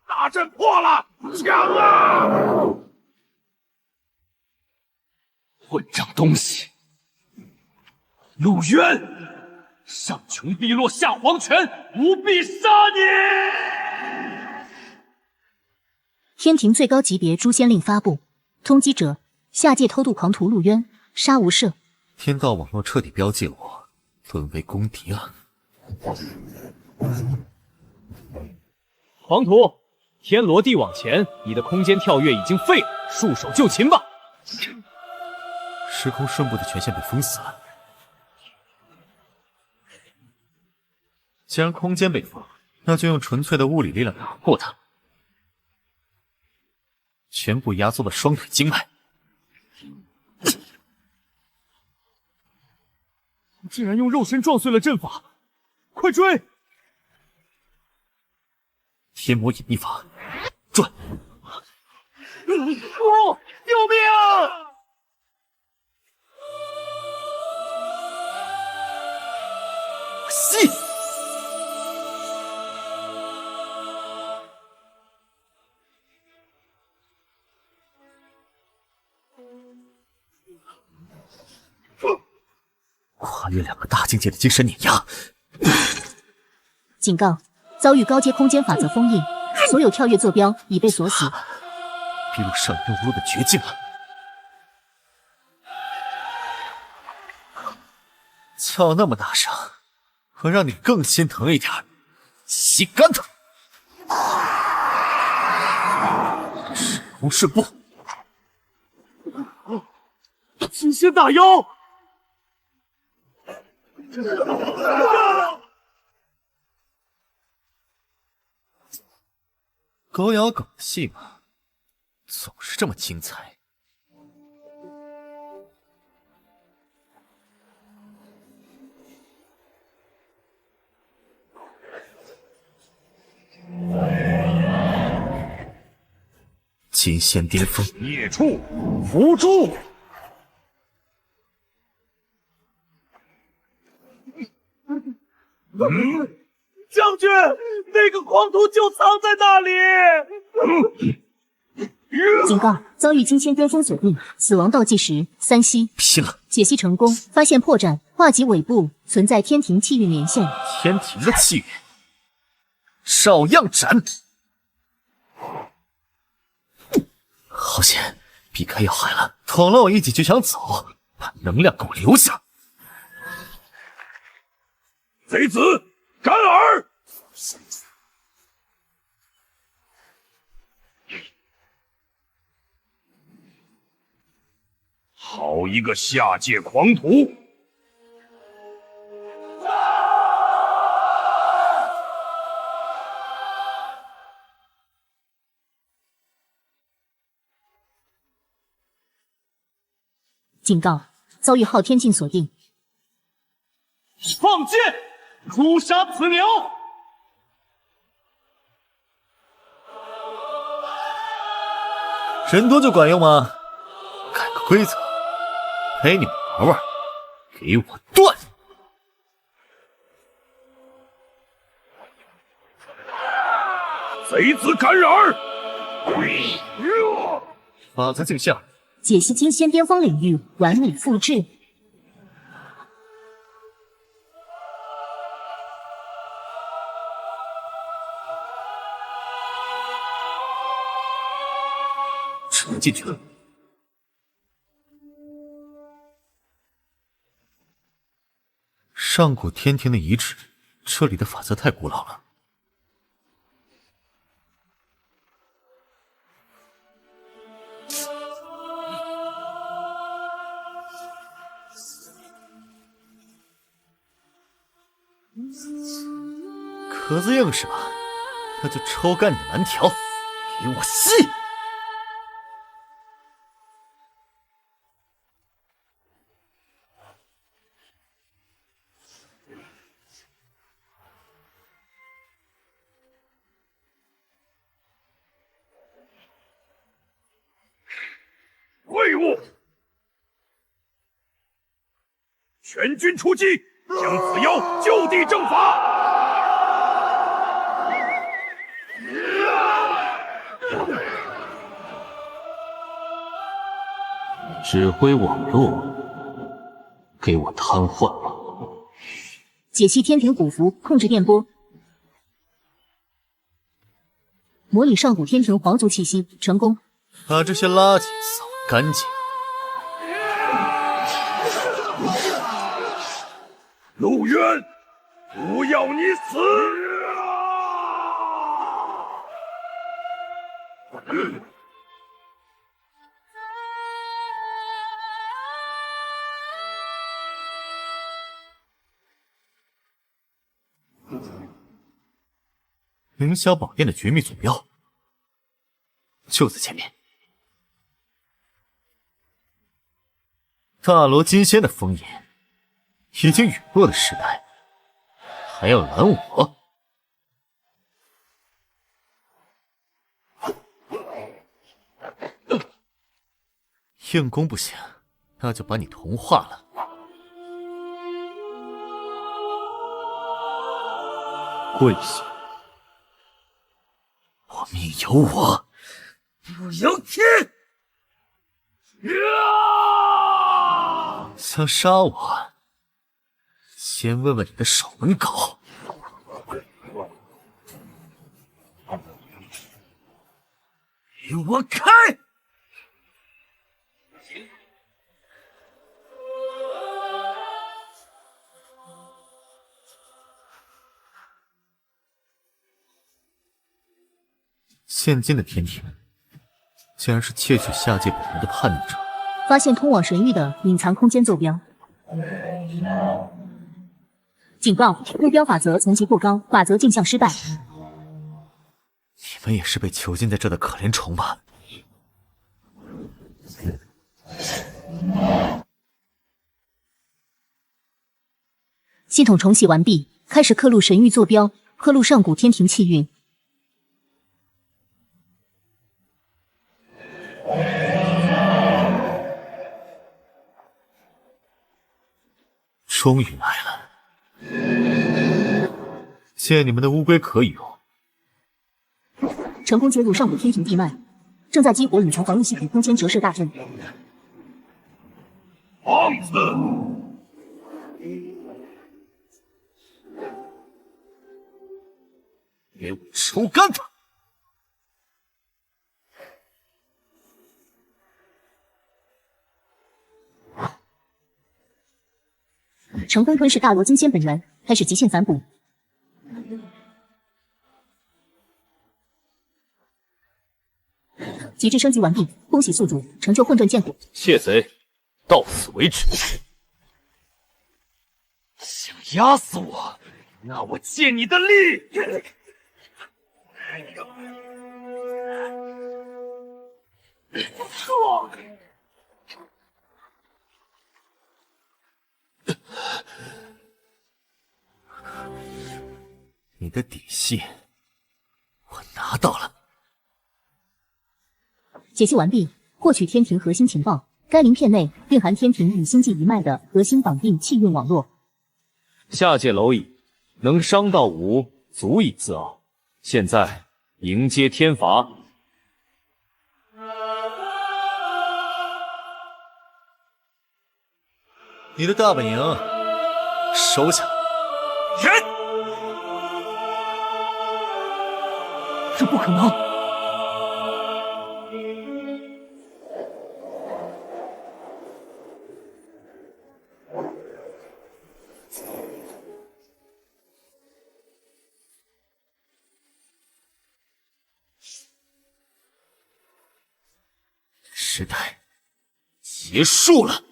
S10: 大阵破了，抢啊！混账东西！陆渊，上穷碧落下黄泉，吾必杀你！
S1: 天庭最高级别诛仙令发布，通缉者：下界偷渡狂徒陆渊，杀无赦。
S2: 天道网络彻底标记了我，沦为公敌了。
S13: 狂徒，天罗地网前，你的空间跳跃已经废了，束手就擒吧！
S2: 时空顺步的权限被封死了。既然空间被封，那就用纯粹的物理力量打破它，全部压缩了双腿经脉。
S13: 竟然用肉身撞碎了阵法，快追！
S2: 天魔隐秘法，转！
S10: 救命！
S2: 吸！跨越2个大境界的精神碾压。
S1: 警告：遭遇高阶空间法则封印，所有跳跃坐标已被锁死。
S2: 逼入上任无路的绝境了。叫那么大声，我让你更心疼一点，吸干它！时空顺步，
S10: 金仙大妖！
S2: 狗咬狗的戏码总是这么精彩。金仙巅峰，
S10: 孽畜，伏诛！
S14: 将军，那个狂徒就藏在那里。
S1: 警告：遭遇金仙巅峰锁定，死亡倒计时3息。
S2: 拼了！
S1: 解析成功，发现破绽，画戟尾部存在天庭气运连线。
S2: 天庭的气运，照样斩！好险，避开要害了，捅了我一记就想走，把能量给我留下。
S10: 贼子，干耳！好一个下界狂徒！
S1: 警告：遭遇昊天境锁定。
S14: 放箭，诛杀此鸟！
S2: 人多就管用吗？改个规则，陪你们玩玩，给我断！
S10: 贼子干耳！
S2: 法则镜像，
S1: 解析金仙巅峰领域，完美复制。
S2: 只能进去了。上古天庭的遗址，这里的法则太古老了。壳子硬是吧？那就抽干你的蓝条，给我吸！
S10: 废物！全军出击，将此妖就地正法！
S7: 指挥网络，给我瘫痪吧！
S1: 解析天庭古符，控制电波，模拟上古天庭皇族气息，成功。
S2: 把这些垃圾扫干净。
S10: 陆渊，不要你死！
S2: 凌霄宝殿的绝密坐标就在前面。大罗金仙的封印已经陨落的时代，还要拦我？硬攻不行，那就把你同化了。
S7: 跪下！
S2: 我命由我，
S10: 不由天！
S2: 想杀我，先问问你的守门狗。
S10: 给我开！
S2: 现今的天庭，竟然是窃取下界本源的叛逆者。
S1: 发现通往神域的隐藏空间坐标。警告：目标法则层级过高，法则镜像失败。
S2: 你们也是被囚禁在这的可怜虫吧？
S1: 系统重启完毕，开始刻录神域坐标，刻录上古天庭气运。
S2: 终于来了，见你们的乌龟可以用。
S1: 成功接入上古天庭地脉，正在激活隐藏防御系统空间折射大阵。
S10: 放肆！
S2: 给我抽干他！
S1: 成功吞噬大罗金仙本源，开始极限反哺。极致升级完毕，恭喜宿主成就混沌剑骨。
S10: 窃贼，到此为止。想压死我，那我借你的力！
S2: 你的底细，我拿到了。
S1: 解析完毕，获取天庭核心情报。该鳞片内蕴含天庭与星际一脉的核心绑定气运网络。
S13: 下界蝼蚁，能伤到吾，足以自傲。现在迎接天罚。
S2: 你的大本营收下。
S10: 人，
S5: 这不可能！
S2: 时代结束了，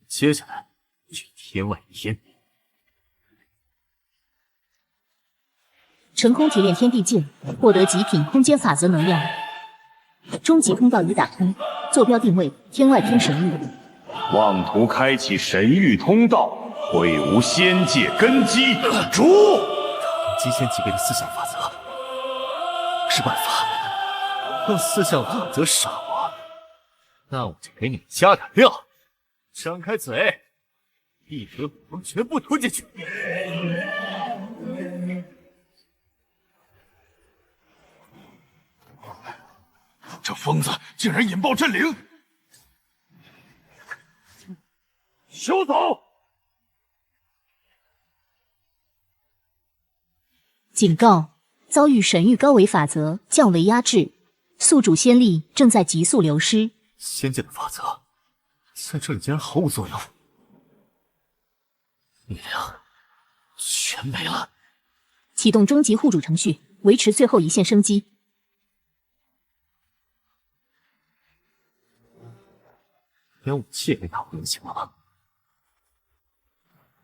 S2: 接下来去天外天。
S1: 成功提炼天地剑，获得极品空间法则能量。终极通道已打通，坐标定位天外天神域。
S10: 妄图开启神域通道，毁无仙界根基。诛！
S2: 极限级别的思想法则，是办法。用思想法则杀我，那我就给你们加点料。张开嘴，一堆火龙全部吞进去。
S10: 这疯子竟然引爆阵灵！休走！
S1: 警告：遭遇神域高维法则降维压制。宿主仙力正在急速流失，
S2: 仙界的法则在这里竟然毫无作用，力量全没了。
S1: 启动终极护主程序，维持最后一线生机。
S2: 连武器也被打不行了吗？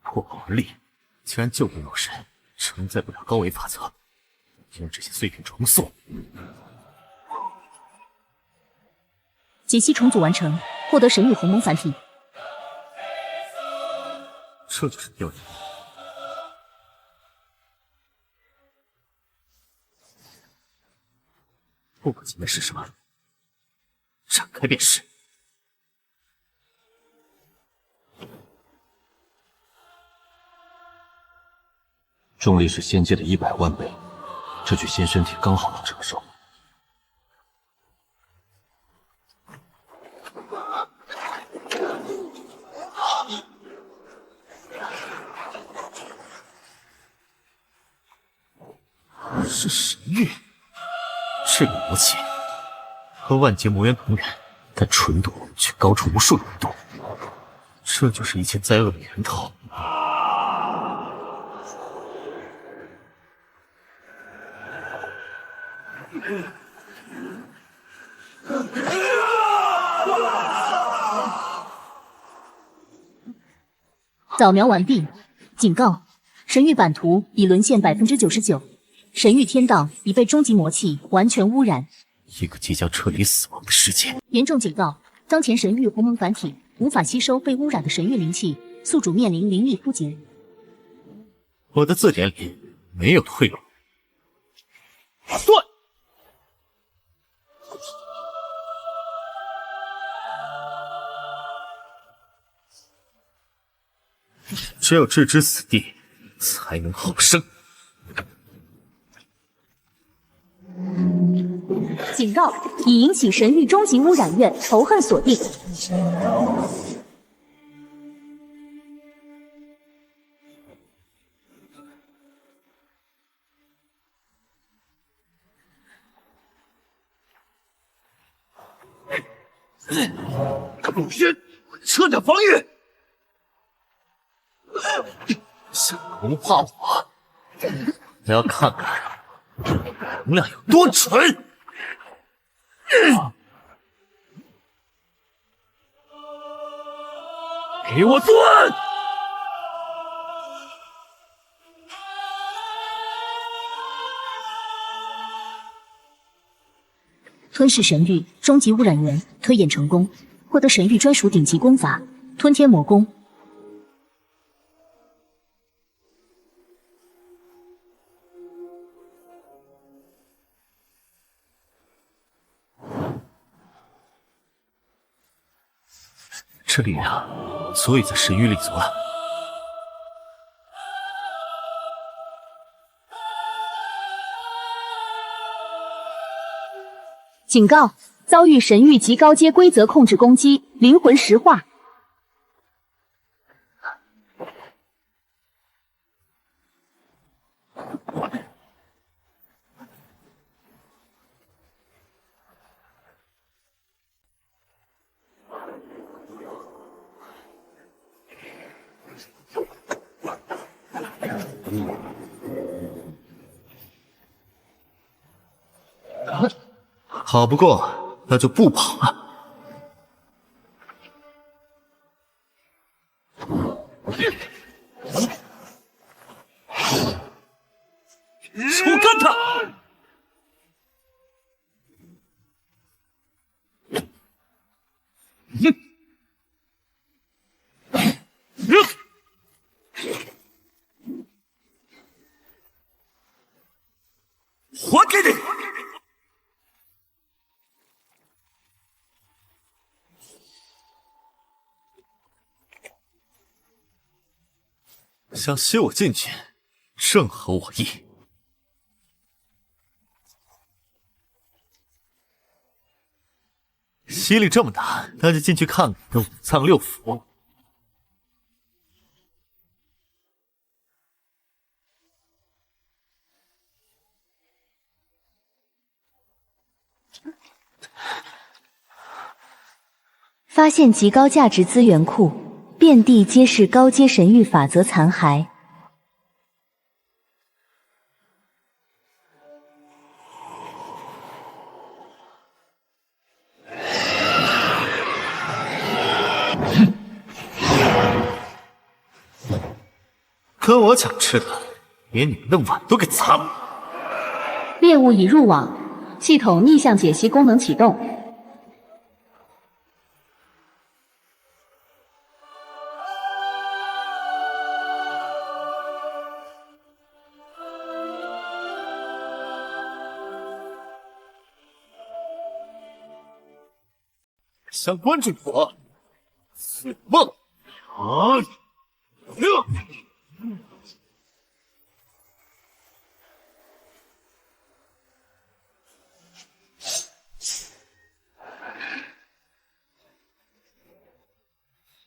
S2: 破功而立，竟然救不了神，承载不了高维法则，用这些碎片重塑。
S1: 解析重组完成，获得神域鸿蒙反体。
S2: 这就是标准。不可及的是什么？展开便是。
S7: 重力是仙界的100万倍，这具仙身体刚好能承受。
S2: 是神域，这个魔器和万劫魔元同源，但纯度却高出无数的维度，这就是一切灾厄的源头。
S1: 扫描完毕，警告：神域版图已沦陷99%，神域天道已被终极魔气完全污染。
S2: 一个即将彻底死亡的世界。
S1: 严重警告：当前神域鸿蒙反体无法吸收被污染的神域灵气，宿主面临灵力枯竭。
S2: 我的字典里没有退路。
S10: 断！
S2: 只有置之死地，才能好生。
S1: 警告：已引起神域终极污染源仇恨锁定。
S14: 陆轩，撤掉防御！
S2: 想谋划我，我要看看能量有多蠢！
S14: 给我钻！
S1: 吞噬神域终极污染源，推演成功，获得神域专属顶级功法吞天魔功。
S2: 这力量足以在神域立足了。
S1: 警告：遭遇神域极高阶规则控制攻击，灵魂石化。
S2: 跑不过，那就不跑了。
S14: 手干他！还给你！
S2: 想吸我进去，正合我意。吸力这么大，那就进去看看这五脏六腑。
S1: 发现极高价值资源库，遍地皆是高阶神域法则残骸。
S2: 跟我抢吃的，连你们的碗都给砸了。
S1: 猎物已入网，系统逆向解析功能启动。
S2: 想关注我，做梦！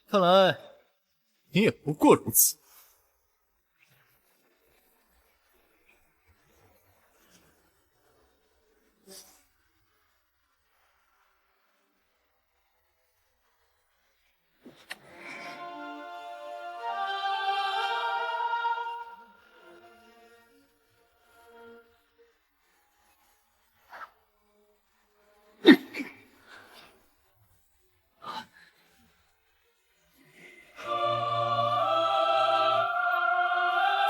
S2: 看来你也不过如此。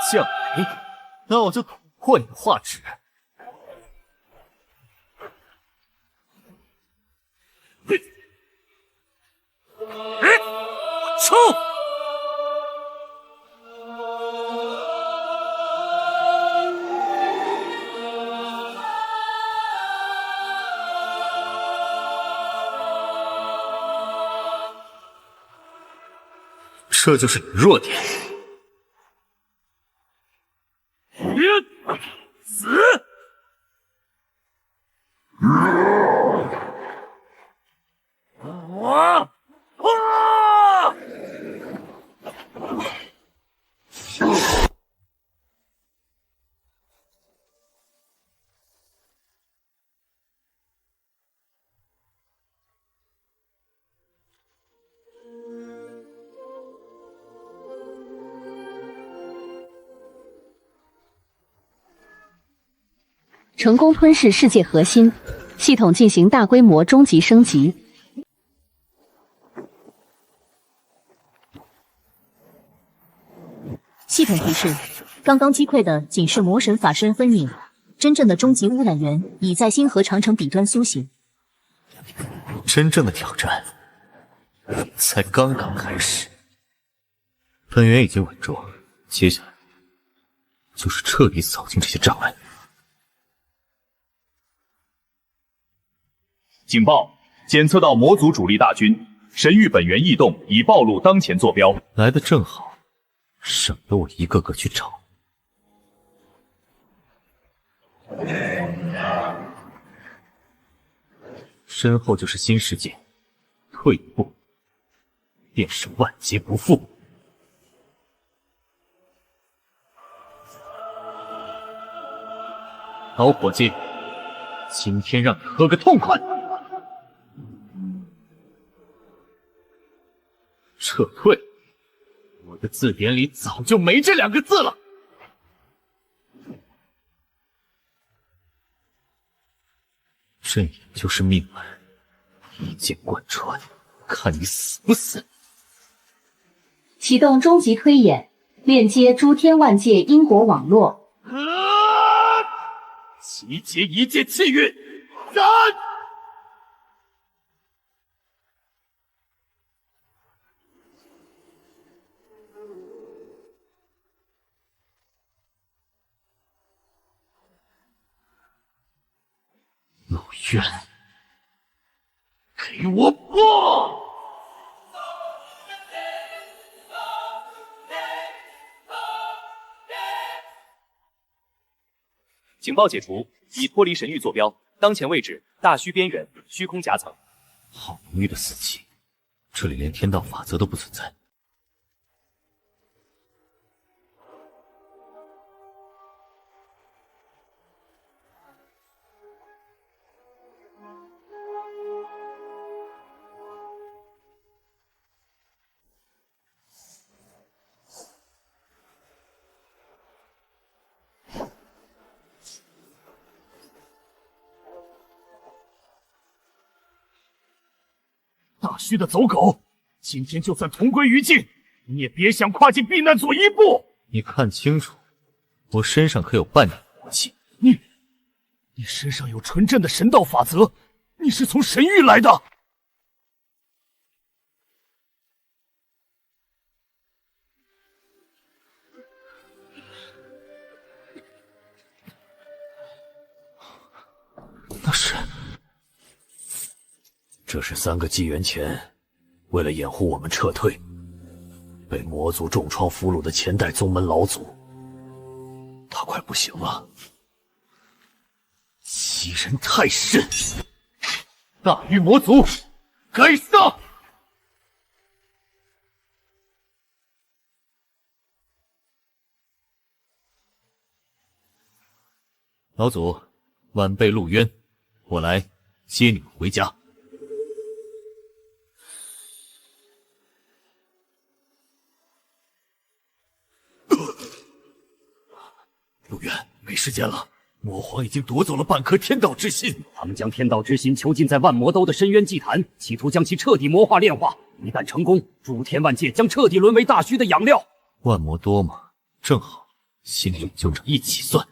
S2: 降维，那我就捅破你的画质。
S14: 冲！
S2: 这就是你弱点。
S5: 成功吞噬世界核心，系统进行大规模终极升级。
S1: 系统提示：刚刚击溃的仅是魔神法身分命，真正的终极污染源已在星河长城彼端苏醒。
S2: 真正的挑战才刚刚开始。本源已经稳住，接下来就是彻底扫清这些障碍。
S10: 警报！检测到魔族主力大军，神域本源异动已暴露当前坐标。
S2: 来得正好，省得我一个个去找。身后就是新世界，退一步便是万劫不复。老伙计，今天让你喝个痛快！撤退，我的字典里早就没这两个字了。阵眼就是命门，一剑贯穿，看你死不死！
S5: 启动终极推演，链接诸天万界因果网络。
S10: 集结一切气运，斩！陆渊，给我破！
S13: 警报解除，已脱离神域坐标，当前位置大虚边缘，虚空夹层。
S2: 好浓郁的死气，这里连天道法则都不存在。
S10: 大虚的走狗，今天就算同归于尽，你也别想跨进避难所一步！
S2: 你看清楚，我身上可有半点魔气。
S10: 你身上有纯正的神道法则，你是从神域来的。
S6: 这是3个纪元前，为了掩护我们撤退，被魔族重创俘虏的前代宗门老祖。他快不行了。
S10: 欺人太甚！大鱼魔族，该杀！
S2: 老祖，晚辈陆渊，我来接你们回家。
S6: 陆渊，没时间了，魔皇已经夺走了半颗天道之心。
S12: 他们将天道之心囚禁在万魔刀的深渊祭坛，企图将其彻底魔化炼化。一旦成功，诸天万界将彻底沦为大虚的养料。
S2: 万魔多嘛，正好，新旧旧账一起算。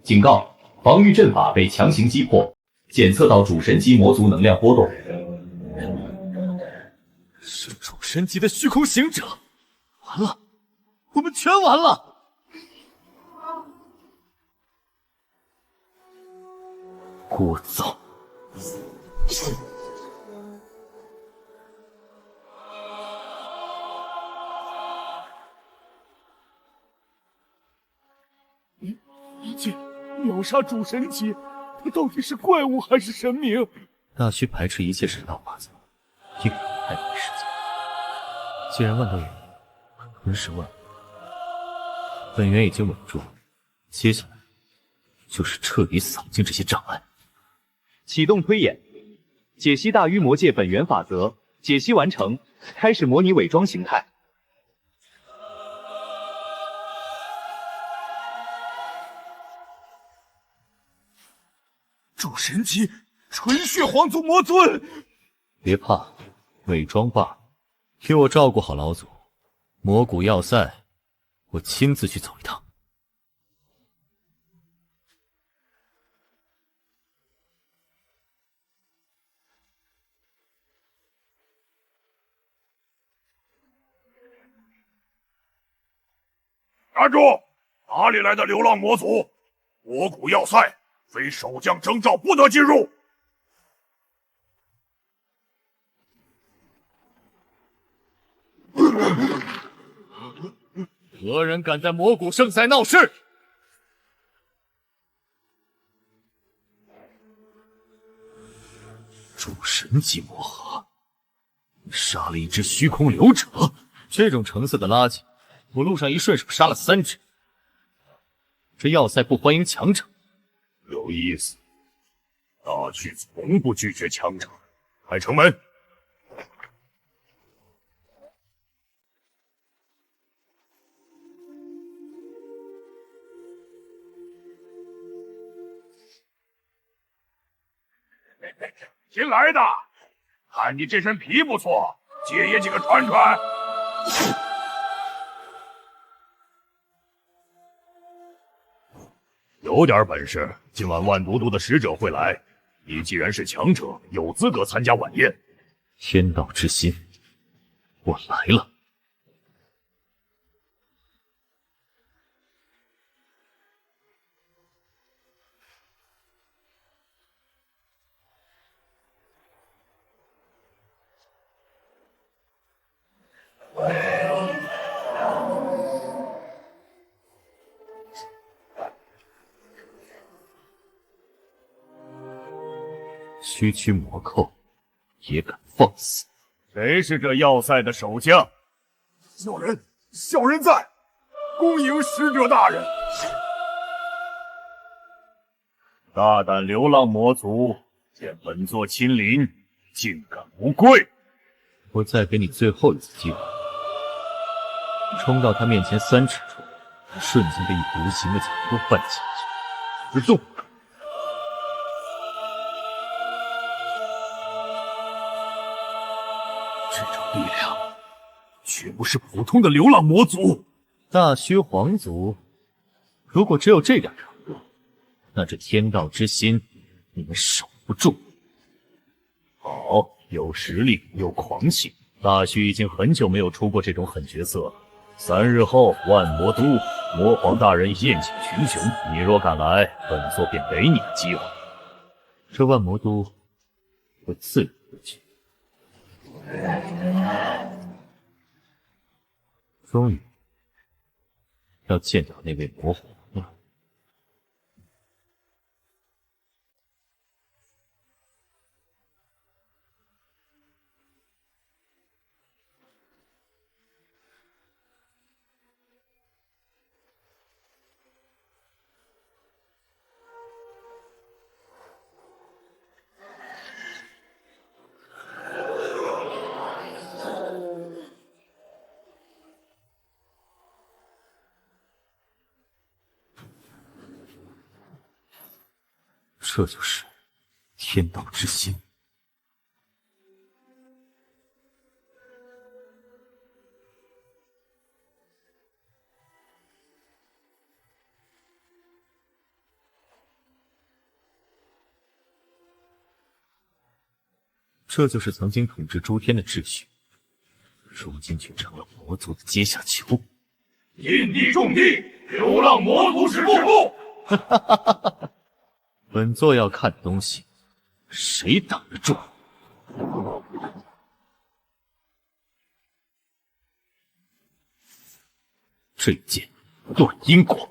S10: 警告！防御阵法被强行击破，检测到主神级魔族能量波动。
S2: 是主神级的虚空行者，完了，我们全完了！聒噪！
S10: 一剑秒杀主神级，他到底是怪物还是神明？
S2: 大虚排斥一切神道法则，一个人害本世界。既然万道有灵，吞噬万物，本源已经稳住，接下来就是彻底扫清这些障碍。
S13: 启动推演，解析大淤魔界本源法则，
S10: 解析完成，开始模拟伪装形态。
S11: 主神级纯血皇族魔尊，
S2: 别怕，伪装罢了。给我照顾好老祖，魔骨要塞，我亲自去走一趟。
S11: 站住！哪里来的流浪魔族？魔骨要塞，非守将征召不得进入。
S13: 何人敢在魔骨圣塞闹事？
S2: 主神级魔核，杀了一只虚空流者，这种成色的垃圾，我路上一顺手杀了3只。这要塞不欢迎强者，
S11: 有意思。大区从不拒绝强者。开城门。新来的，看你这身皮不错，借爷几个穿穿。有点本事，今晚万都督的使者会来。你既然是强者，有资格参加晚宴。
S2: 天道之心，我来了。区区魔寇也敢放肆？
S11: 谁是这要塞的守将？小人在，恭迎使者大人。大胆流浪魔族，见本座亲临，竟敢不跪！
S2: 我再给你最后一次机会，冲到他面前3尺处，瞬间被以无形的强度绊下去，不动。这种力量绝不是普通的流浪魔族。大虚皇族，如果只有这点程度，那这天道之心你们守不住。
S11: 好，有实力，有狂气。大虚已经很久没有出过这种狠角色了。3日后，万魔都，魔皇大人宴请群雄，你若敢来，本座便给你个机会。
S2: 这万魔都会自然回去。终于要见到那位魔皇了。这就是天道之心。这就是曾经统治诸天的秩序，如今却成了魔族的阶下囚。
S11: 印地种地，流浪魔族是不顾。
S2: 本座要看的东西，谁挡得住？这一剑断因果。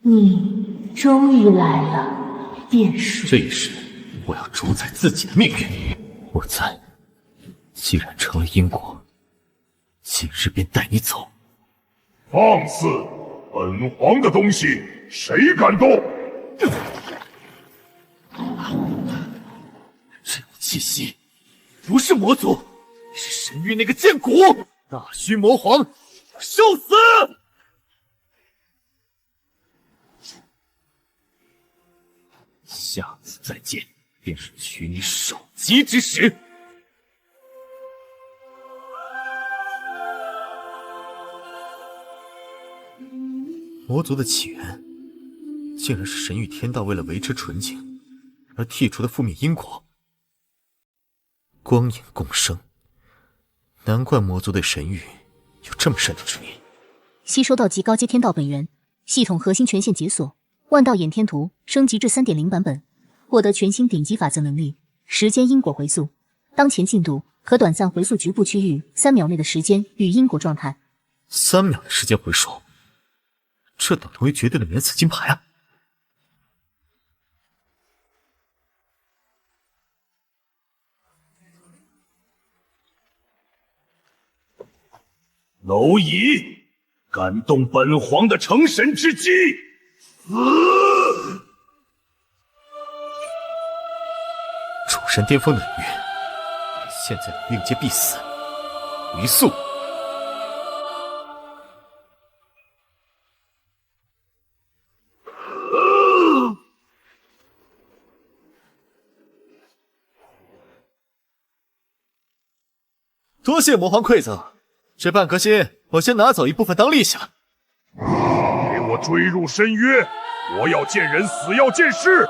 S5: 你终于来了，变数。
S2: 这一世，我要主宰自己的命运。我在，既然成了因果，今日便带你走。
S11: 放肆！本皇的东西，谁敢动？
S14: 这股气息不是魔族，是神域那个剑骨大须魔皇，受死！下次再见，便是取你首级之时。
S2: 魔族的起源，竟然是神域天道为了维持纯净而剔除的负面因果。光影共生，难怪魔族对神域有这么深的执念。
S1: 吸收到极高阶天道本源，系统核心权限解锁，万道掩天图升级至 3.0 版本，获得全新顶级法则能力，时间因果回溯，当前进度可短暂回溯局部区域3秒内的时间与因果状态。
S2: 3秒的时间回溯，这等同于绝对的免死金牌啊！
S10: 蝼蚁，敢动本皇的成神之机，死！
S2: 主神巅峰的领域，现在的令界必死，于速！多谢魔皇馈赠，这半颗心我先拿走一部分当利息了。
S10: 给我追入深渊！活要见人，死要见尸！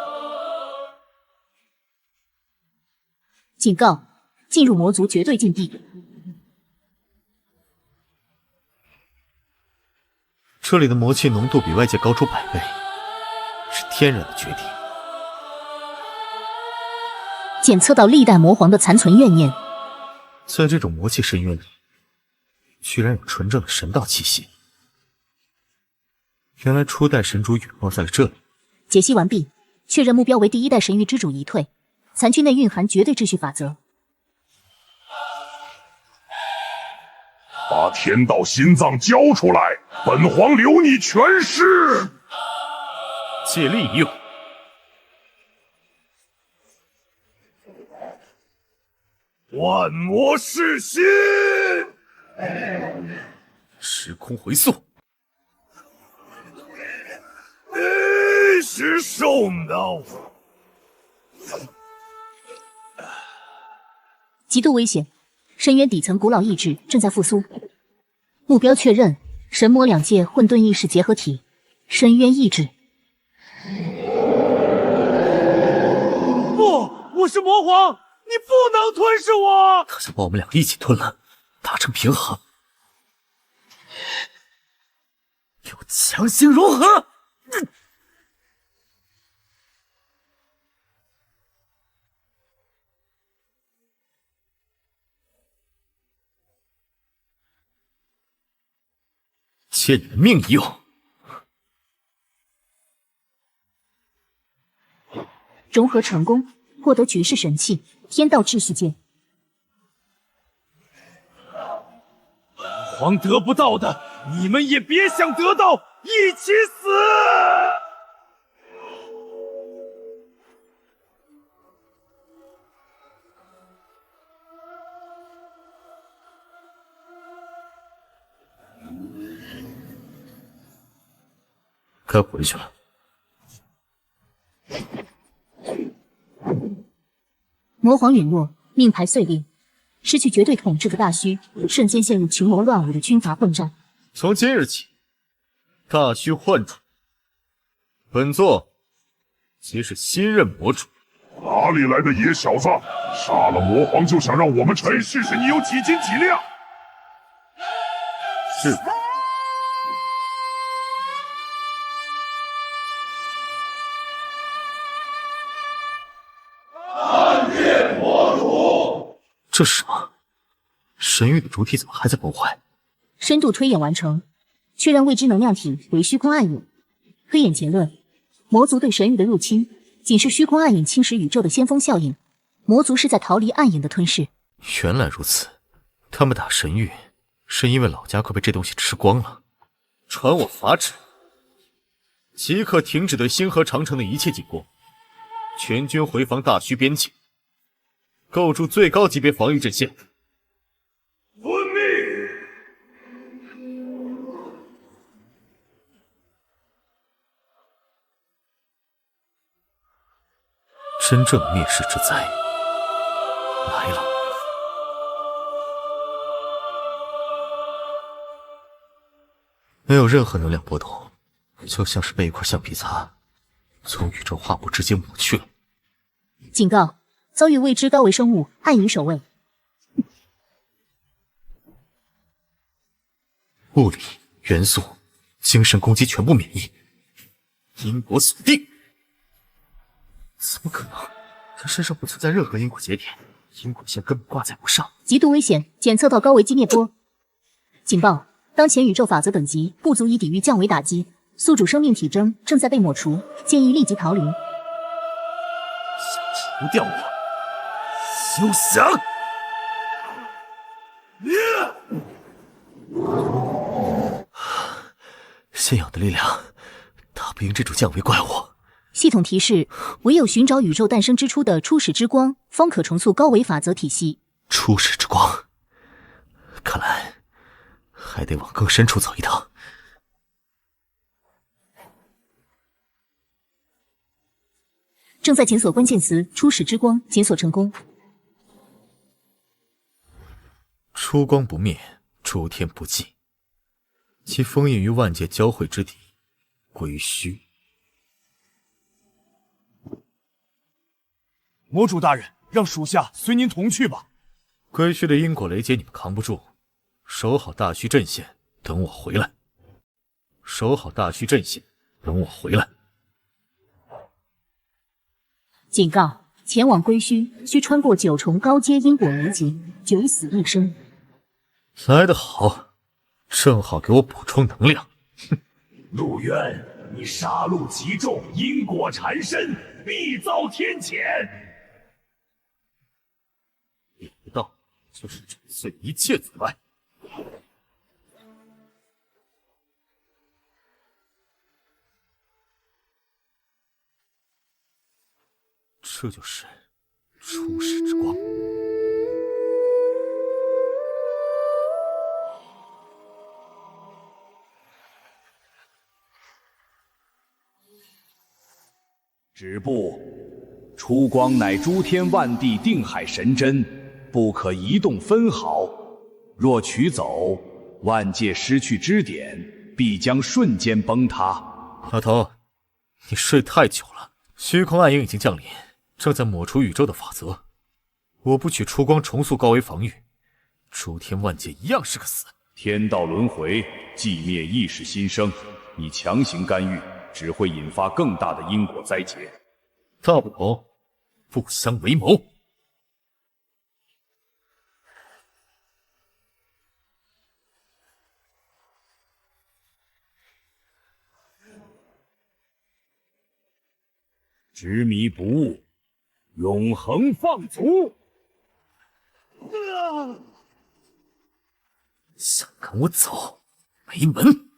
S1: 警告：进入魔族绝对禁地。
S2: 这里的魔气浓度比外界高出100倍，是天然的决定。
S1: 检测到历代魔皇的残存怨念。
S2: 在这种魔气深渊里，居然有纯正的神道气息。原来初代神主陨落在了这里。
S1: 解析完毕，确认目标为第1代神域之主遗退，残躯内蕴含绝对秩序法则。
S10: 把天道心脏交出来，本皇留你全尸！
S11: 借力一用。
S10: 万魔噬心，
S2: 时空回溯，
S10: 一时受恼。
S1: 极度危险，深渊底层古老意志正在复苏。目标确认：神魔2界混沌意识结合体，深渊意志。
S14: 不，我是魔皇。你不能吞噬我！
S2: 他想把我们俩一起吞了，达成平衡。给我强行融合！借你的命一用。
S1: 融合成功，获得绝世神器。天道秩序剑，
S10: 本皇得不到的，你们也别想得到，一起死！
S2: 该回去了。
S1: 魔皇陨落，命牌碎裂，失去绝对统治的大虚瞬间陷入群魔乱舞的军阀混战。
S2: 从今日起，大虚换主，本座即是新任魔主。
S10: 哪里来的野小子？杀了魔皇就想让我们臣试试你有几斤几两？
S2: 是。这是什么？神域的主体怎么还在崩坏？
S1: 深度推演完成，确认未知能量体为虚空暗影。推演结论：魔族对神域的入侵，仅是虚空暗影侵蚀宇宙的先锋效应。魔族是在逃离暗影的吞噬。
S2: 原来如此，他们打神域，是因为老家快被这东西吃光了。传我法旨，即刻停止对星河长城的一切进攻，全军回防大虚边境，构筑最高级别防御阵线。
S10: 遵命。
S2: 真正灭世之灾来了。没有任何能量波动，就像是被一块橡皮擦从宇宙画布直接抹去了。
S1: 警告：遭遇未知高维生物暗影守卫。
S2: 物理、元素、精神攻击全部免疫，因果锁定。怎么可能？他身上不存在任何因果节点，因果线根本挂载不上。
S1: 极度危险，检测到高维击灭波。警报：当前宇宙法则等级不足以抵御降维打击，宿主生命体征正在被抹除，建议立即逃离。
S2: 想除掉我，休想！信仰的力量打不赢这种降维怪物。
S1: 系统提示：唯有寻找宇宙诞生之初的初始之光，方可重塑高维法则体系。
S2: 初始之光，看来还得往更深处走一趟。
S1: 正在检索关键词“初始之光”，检索成功。
S2: 出光不灭，诸天不忌，其封印于万界交汇之地，归虚。
S14: 魔主大人，让属下随您同去吧。
S2: 归虚的因果雷劫你们扛不住，守好大虚阵线，等我回来。守好大虚阵线，等我回来。
S1: 警告：前往归虚需穿过9重高阶因果雷劫，九死一生。
S2: 来得好，正好给我补充能量。哼，
S10: 陆渊，你杀戮极重，因果缠身，必遭天谴。
S2: 理不到，就是震碎一切阻碍。这就是初始之光。
S10: 止步！出光乃诸天万地定海神针，不可移动分毫。若取走，万界失去支点，必将瞬间崩塌。
S2: 老头，你睡太久了。虚空暗影已经降临，正在抹除宇宙的法则。我不取出光重塑高维防御，诸天万界一样是个死。
S10: 天道轮回，寂灭亦是新生。你强行干预，只会引发更大的因果灾劫。
S2: 道不同，不相为谋。
S10: 执迷不悟，永恒放逐。
S2: 想赶我走，没门！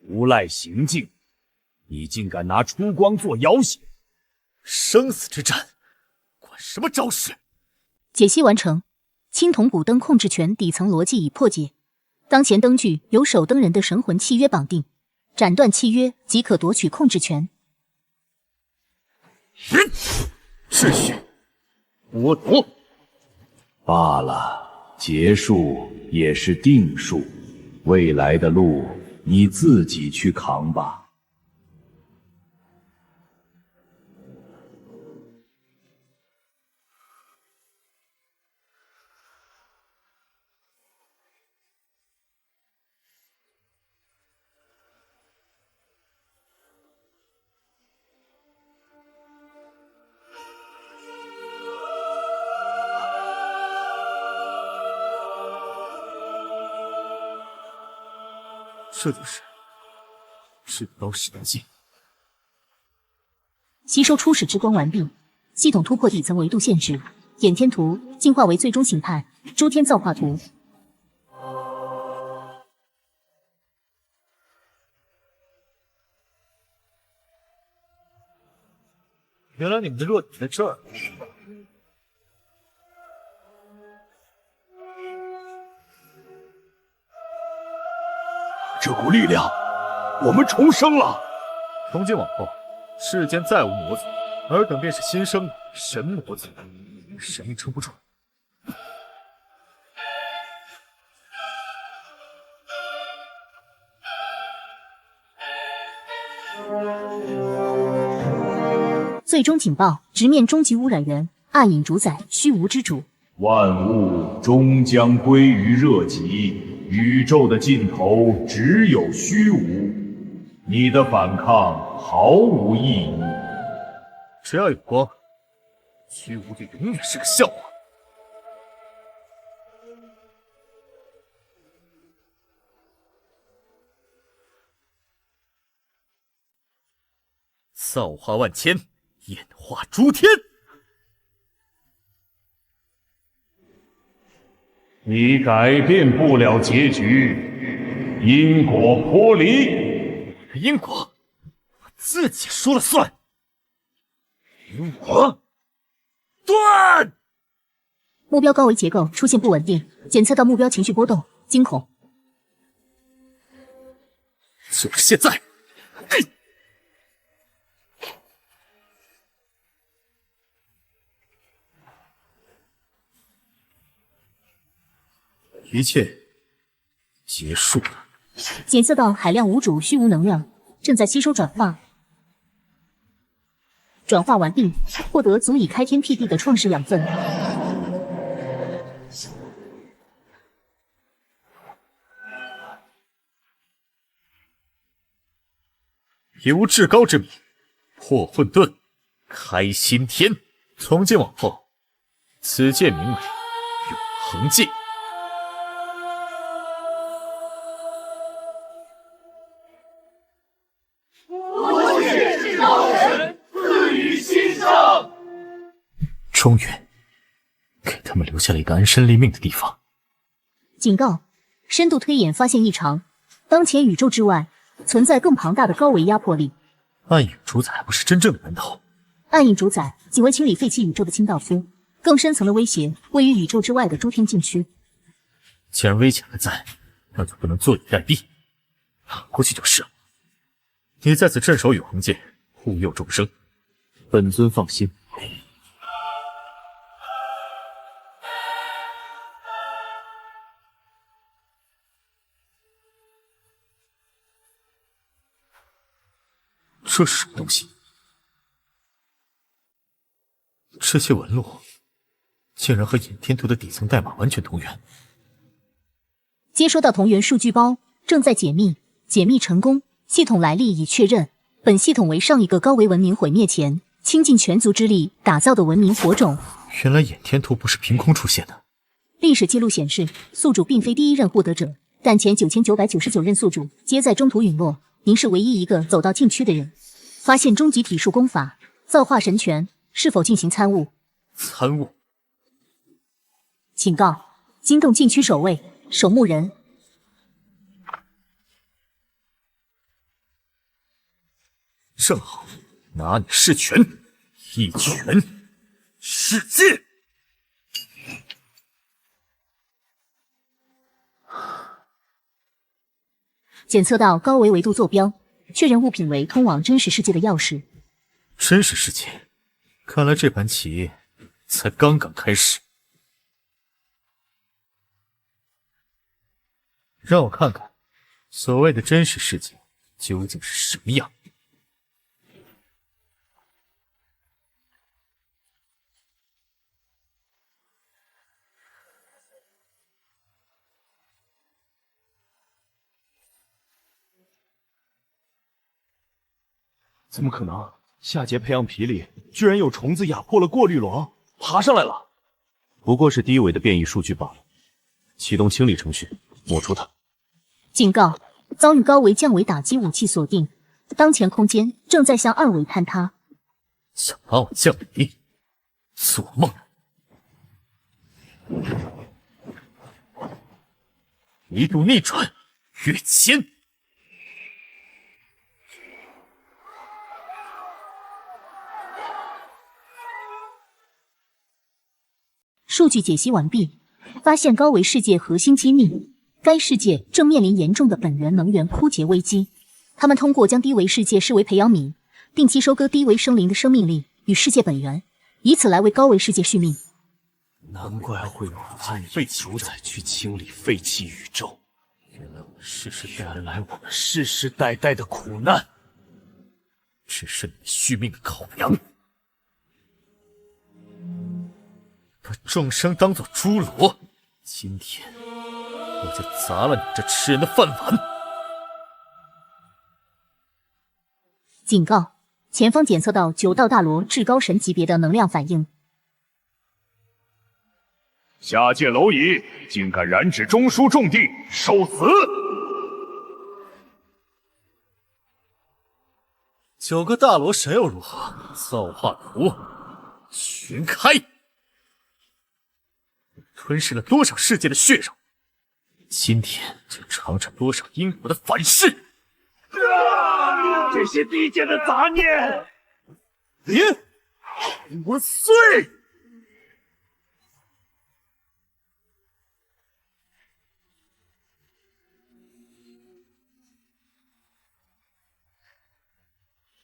S10: 无赖行径，你竟敢拿出光做要挟！
S2: 生死之战，管什么招式？
S1: 解析完成。青铜古灯控制权底层逻辑已破解，当前灯具由守灯人的神魂契约绑定，斩断契约即可夺取控制权。
S2: 秩序剥夺
S10: 罢了，结束也是定数，未来的路你自己去扛吧。
S2: 这就是至高神境。
S1: 吸收初始之光完毕，系统突破底层维度限制，演天图进化为最终形态诸天造化图。
S14: 原来你们的弱点在这儿。
S10: 这股力量，我们重生了。
S14: 从今往后，世间再无魔族，尔等便是新生的神魔族，神明撑不住。
S1: 最终警报：直面终极污染源，暗影主宰，虚无之主。
S10: 万物终将归于热极，宇宙的尽头只有虚无。你的反抗毫无意义。
S14: 只要有光，虚无就永远是个笑话。造化万千，演化诸天。
S10: 你改变不了结局，因果颇离。
S14: 因果，我自己说了算。与我断。
S1: 目标高维结构出现不稳定，检测到目标情绪波动、惊恐。
S14: 就是现在！一切结束了。
S1: 检测到海量无主虚无能量正在吸收转化，转化完毕，获得足以开天辟地的创世养分。
S14: 由至高之名，破混沌，开新天。从今往后，此界名为永恒界。终于给他们留下了一个安身立命的地方。
S1: 警告：深度推演发现异常，当前宇宙之外存在更庞大的高维压迫力。
S14: 暗影主宰不是真正的源头。
S1: 暗影主宰即为清理废弃宇宙的清道夫，更深层的威胁位于宇宙之外的诸天禁区。
S14: 既然危险还在，那就不能坐以待毙，躺过去就是了。你在此镇守永恒界，护佑众生。
S13: 本尊放心。
S14: 这是什么东西？这些纹路竟然和尹天图的底层代码完全同源。
S1: 接收到同源数据包，正在解密，解密成功，系统来历已确认。本系统为上一个高维文明毁灭前，倾尽全族之力打造的文明火种。
S14: 原来尹天图不是凭空出现的。
S1: 历史记录显示，宿主并非第一任获得者，但前9999任宿主皆在中途陨落。您是唯一一个走到禁区的人。发现终极体术功法，造化神拳，是否进行参悟？
S14: 参悟。
S1: 警告：惊动禁区守卫，守墓人。
S14: 正好，拿你试拳，一拳世界。
S1: 检测到高维维度坐标，确认物品为通往真实世界的钥匙。
S14: 真实世界，看来这盘棋才刚刚开始。让我看看，所谓的真实世界究竟是什么样。
S13: 怎么可能？下节培养皮里居然有虫子压破了过滤网，爬上来了。不过是低维的变异数据罢了。启动清理程序，抹除它。
S1: 警告：遭遇高维降维打击武器锁定，当前空间正在向2维坍塌。
S14: 想把我降维？做梦！一度逆转，跃迁。
S1: 数据解析完毕，发现高维世界核心机密，该世界正面临严重的本源能源枯竭危机。他们通过将低维世界视为培养皿，定期收割低维生灵的生命力与世界本源，以此来为高维世界续命。
S6: 难怪会有暗影主宰去清理废弃宇宙，原来我们世世代代的苦难，
S14: 只是你续命的考量。把众生当作侏罗，今天我就砸了你这吃人的饭碗！
S1: 警告：前方检测到9道大罗至高神级别的能量反应。
S10: 下界蝼蚁竟敢染指中枢重地，受死
S14: ！9个大罗神又如何？造化图全开！吞噬了多少世界的血肉，今天就尝尝多少因果的反噬！
S10: 这些低贱的杂念！
S14: 我碎！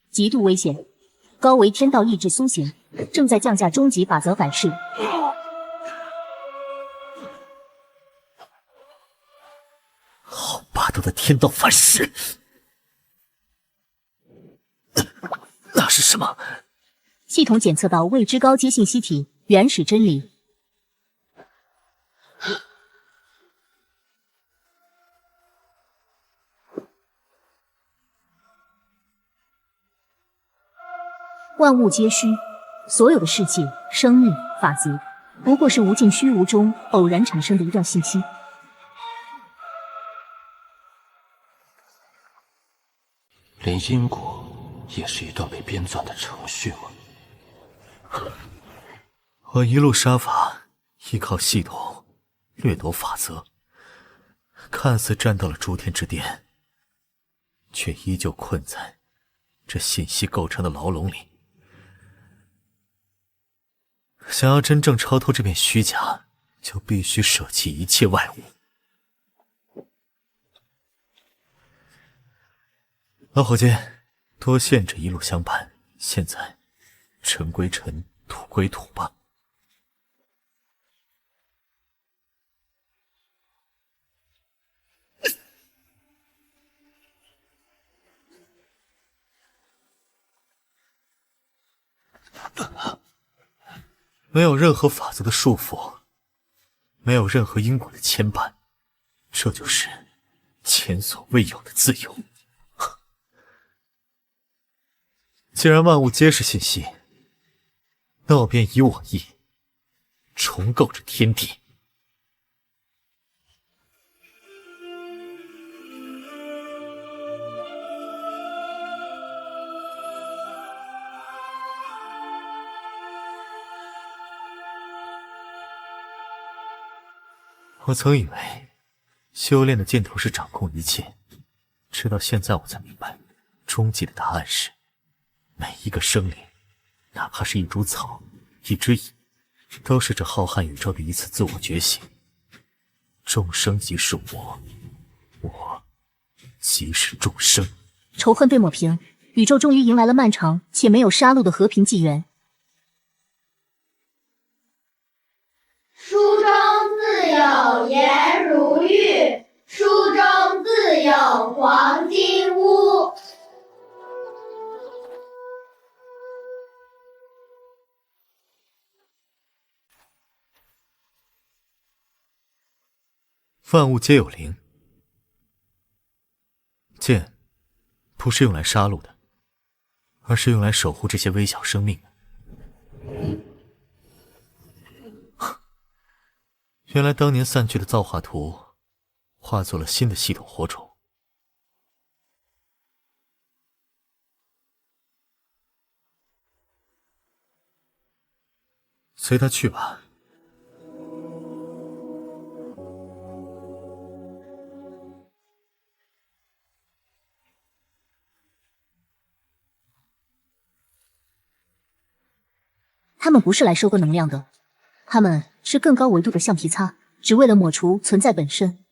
S1: 极度危险！高维天道意志苏醒，正在降下终极法则反噬。
S14: 好霸道的天道反噬！那是什么？
S1: 系统检测到未知高阶信息体原始真理。万物皆虚，所有的世界、生命、法则，不过是无尽虚无中偶然产生的一段信息。
S6: 连因果也是一段被编纂的程序吗？
S14: 我一路杀伐，依靠系统，掠夺法则，看似站到了诸天之巅，却依旧困在这信息构成的牢笼里。想要真正超脱这片虚假，就必须舍弃一切外物。老伙计，多谢这一路相伴，现在尘归尘，土归土吧。没有任何法则的束缚，没有任何因果的牵绊，这就是前所未有的自由。既然万物皆是信息，那我便以我意重构这天地。我曾以为修炼的尽头是掌控一切，直到现在我才明白，终极的答案是每一个生灵，哪怕是一株草、一只蚁，都是这浩瀚宇宙的一次自我觉醒。众生即是我，我即是众生。
S1: 仇恨被抹平，宇宙终于迎来了漫长且没有杀戮的和平纪元。
S15: 书中自有颜如玉，书中自有黄金屋。
S14: 万物皆有灵，剑不是用来杀戮的，而是用来守护这些微小生命的。原来当年散去的造化图，化作了新的系统火种。随他去吧。
S1: 他们不是来收割能量的，他们是更高维度的橡皮擦，只为了抹除存在本身。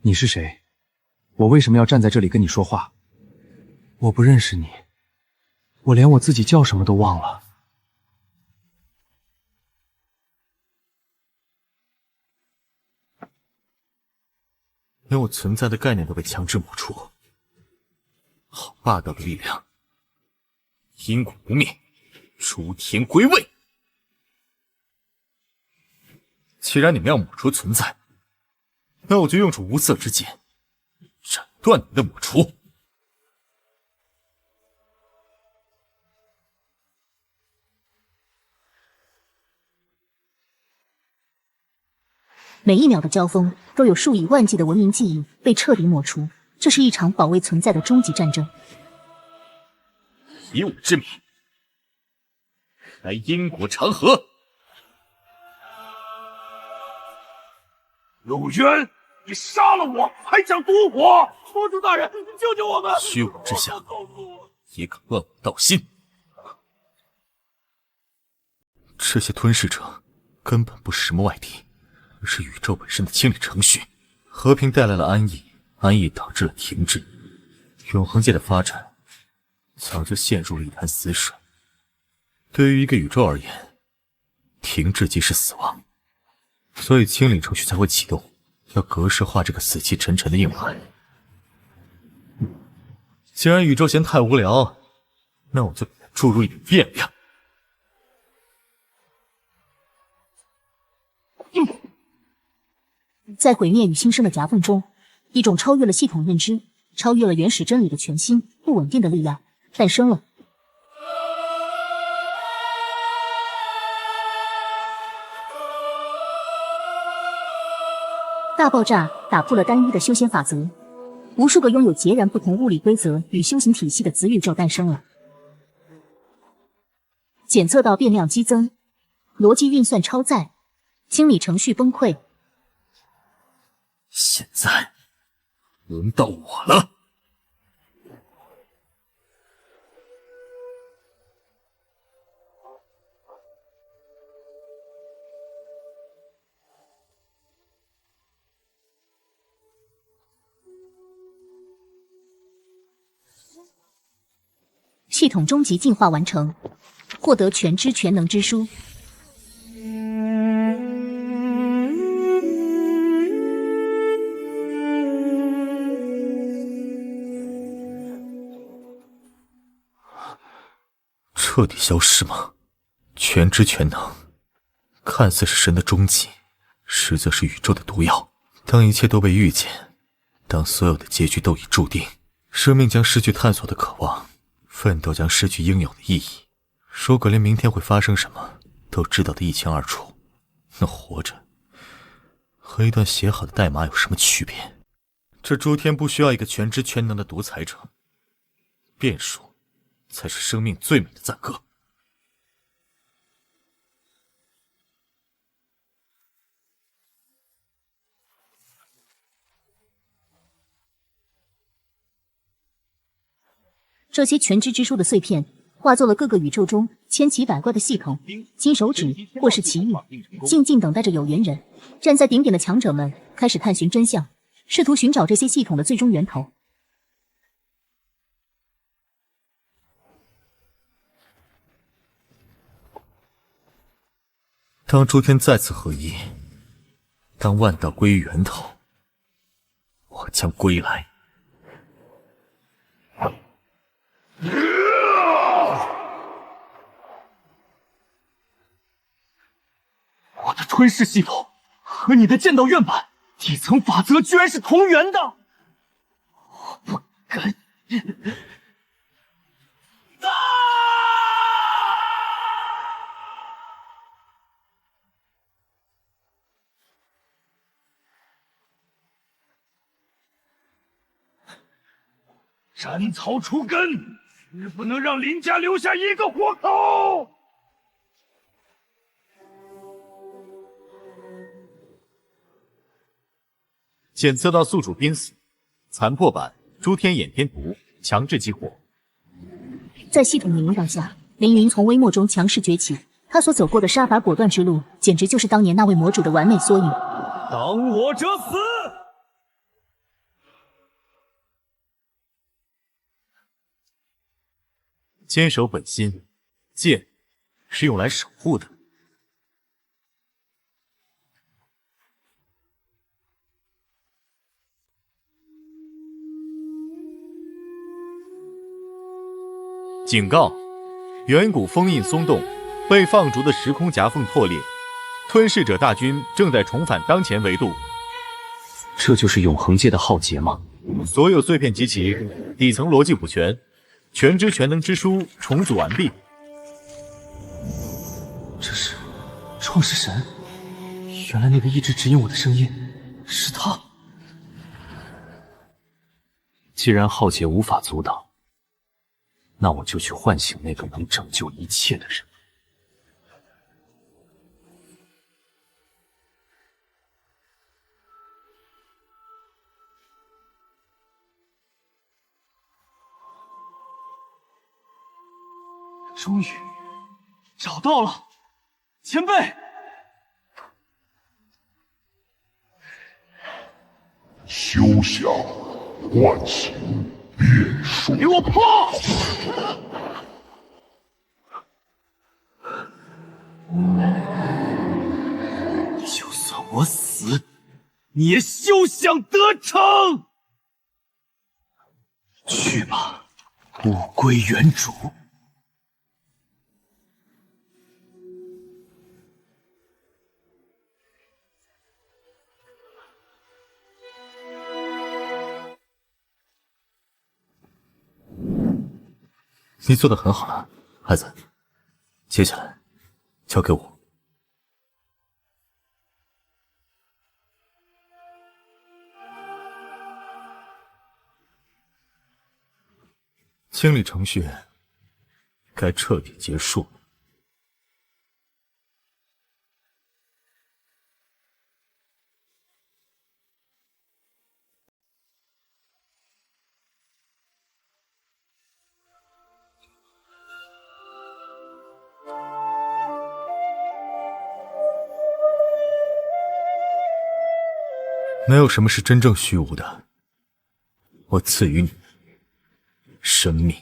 S7: 你是谁？我为什么要站在这里跟你说话？我不认识你，我连我自己叫什么都忘了。
S14: 连我存在的概念都被强制抹除，好霸道的力量！因果不灭，诸天归位。既然你们要抹除存在，那我就用出无色之剑，斩断你的抹除。
S1: 每一秒的交锋，都有数以万计的文明记忆被彻底抹除。这是一场保卫存在的终极战争。
S14: 以我之名，来因果长河。
S10: 陆渊，你杀了我，还想毒我！佛主大人，救救我们！
S14: 虚无之下，也敢乱我道心。这些吞噬者根本不是什么外敌，而是宇宙本身的清理程序。和平带来了安逸，安逸导致了停滞。永恒界的发展早就陷入了一潭死水。对于一个宇宙而言，停滞即是死亡。所以清理程序才会启动，要格式化这个死气沉沉的硬盘。既然宇宙嫌太无聊，那我就给它注入一点变量。
S1: 在毁灭与新生的夹缝中，一种超越了系统认知、超越了原始真理的全新、不稳定的力量诞生了。大爆炸打破了单一的修仙法则，无数个拥有截然不同物理规则与修行体系的子宇宙诞生了。检测到变量激增，逻辑运算超载，清理程序崩溃。
S14: 现在轮到我了。
S1: 系统终极进化完成，获得全知全能之书。
S14: 彻底消失吗？全知全能，看似是神的终极，实则是宇宙的毒药。当一切都被预见，当所有的结局都已注定，生命将失去探索的渴望，奋斗将失去应有的意义。如果连明天会发生什么都知道得一清二楚，那活着和一段写好的代码有什么区别？这诸天不需要一个全知全能的独裁者，变数才是生命最美的赞歌。
S1: 这些全知之书的碎片化作了各个宇宙中千奇百怪的系统、金手指或是奇遇，静静等待着有缘人。站在顶点的强者们开始探寻真相，试图寻找这些系统的最终源头。
S14: 当诸天再次合一，当万道归于源头，我将归来。
S13: 我的吞噬系统和你的剑道院版底层法则居然是同源的，我不敢！斩草除根，绝不能让林家留下一个活口！
S2: 检测到宿主濒死，残破版诸天掩天图强制激活。
S1: 在系统的引导下，凌云从微末中强势崛起，他所走过的杀伐果断之路，简直就是当年那位魔主的完美缩影。
S10: 挡我者死！
S14: 坚守本心，剑是用来守护的。警告：远古封印松动，被放逐的时空夹缝破裂，吞噬者大军正在重返当前维度。
S7: 这就是永恒界的浩劫吗？
S14: 所有碎片集齐，底层逻辑补全，全知全能之书重组完毕。
S7: 这是创世神，原来那个一直指引我的声音是他。既然浩劫无法阻挡，那我就去唤醒那个能拯救一切的人。
S8: 终于找到了，前辈！
S16: 休想唤醒变数！
S8: 给我破！就算我死，你也休想得逞！去吧，物归原主。
S14: 你做得很好了，孩子。接下来，交给我。清理程序该彻底结束了。没有什么是真正虚无的，我赐予你生命。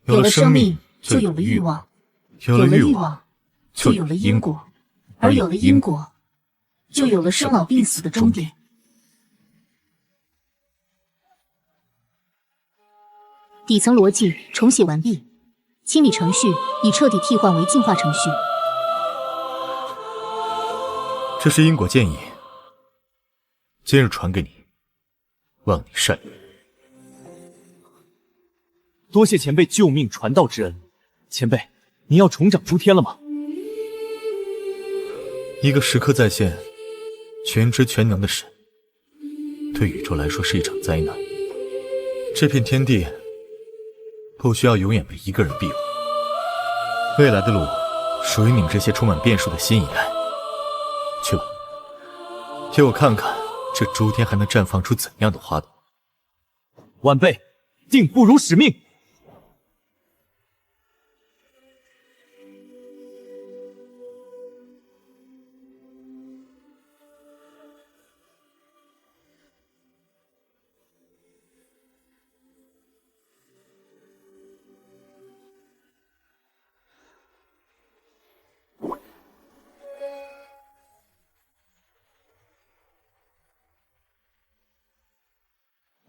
S1: 有了生命，就有了欲望；有了欲望，就有了因果；而有了因果，就有了生老病死的终点。底层逻辑重写完毕，清理程序已彻底替换为进化程序。
S14: 这是因果建议。今日传给你，望你善用。
S13: 多谢前辈救命传道之恩。前辈，您要重掌诸天了吗？
S14: 一个时刻在线、全知全能的神，对宇宙来说是一场灾难。这片天地不需要永远被一个人庇护。未来的路属于你们这些充满变数的新一代。去吧，给我看看这诸天还能绽放出怎样的花朵。
S13: 晚辈定不辱使命。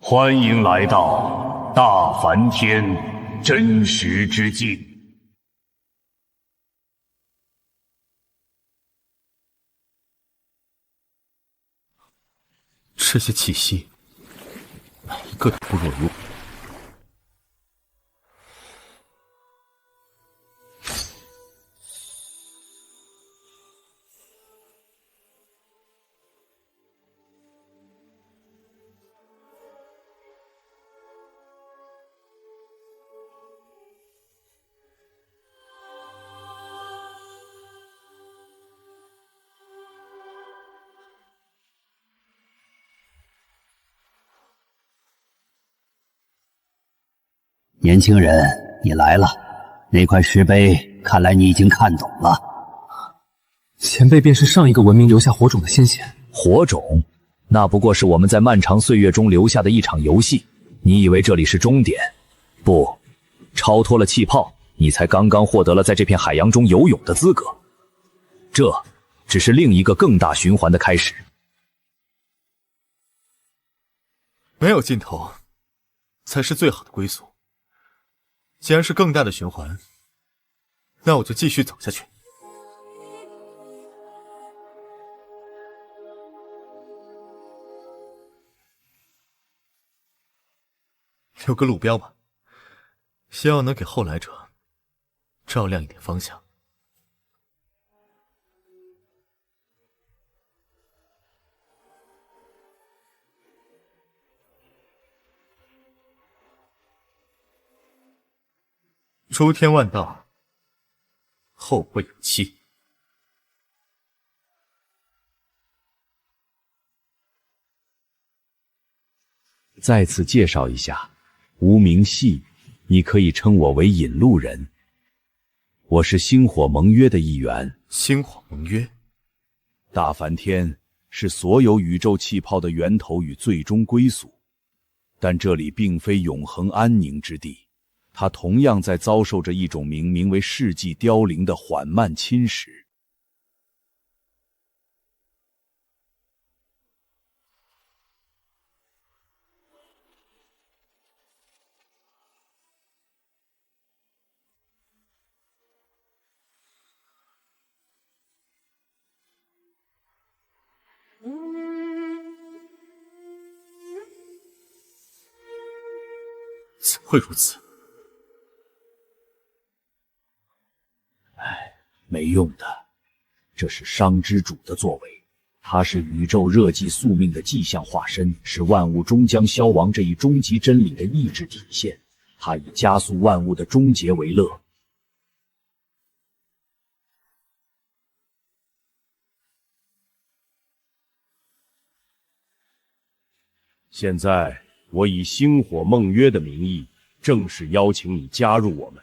S10: 欢迎来到大梵天真实之境。
S14: 这些气息，每一个都不弱于我。
S12: 年轻人，你来了。那块石碑，看来你已经看懂了。
S7: 前辈便是上一个文明留下火种的先贤。
S10: 火种，那不过是我们在漫长岁月中留下的一场游戏。你以为这里是终点？不，超脱了气泡，你才刚刚获得了在这片海洋中游泳的资格。这只是另一个更大循环的开始。
S14: 没有尽头，才是最好的归宿。既然是更大的循环，那我就继续走下去。有个路标吧，希望能给后来者照亮一点方向。诸天万道，后会有期。
S10: 再次介绍一下，无名系，你可以称我为引路人。我是星火盟约的一员。
S14: 星火盟约，
S10: 大梵天是所有宇宙气泡的源头与最终归宿，但这里并非永恒安宁之地。它同样在遭受着一种名为世纪凋零的缓慢侵蚀。
S14: 怎会如此？
S10: 没用的，这是伤之主的作为。他是宇宙热寂宿命的迹象化身，是万物终将消亡这一终极真理的意志体现。他以加速万物的终结为乐。现在，我以星火盟约的名义，正式邀请你加入我们。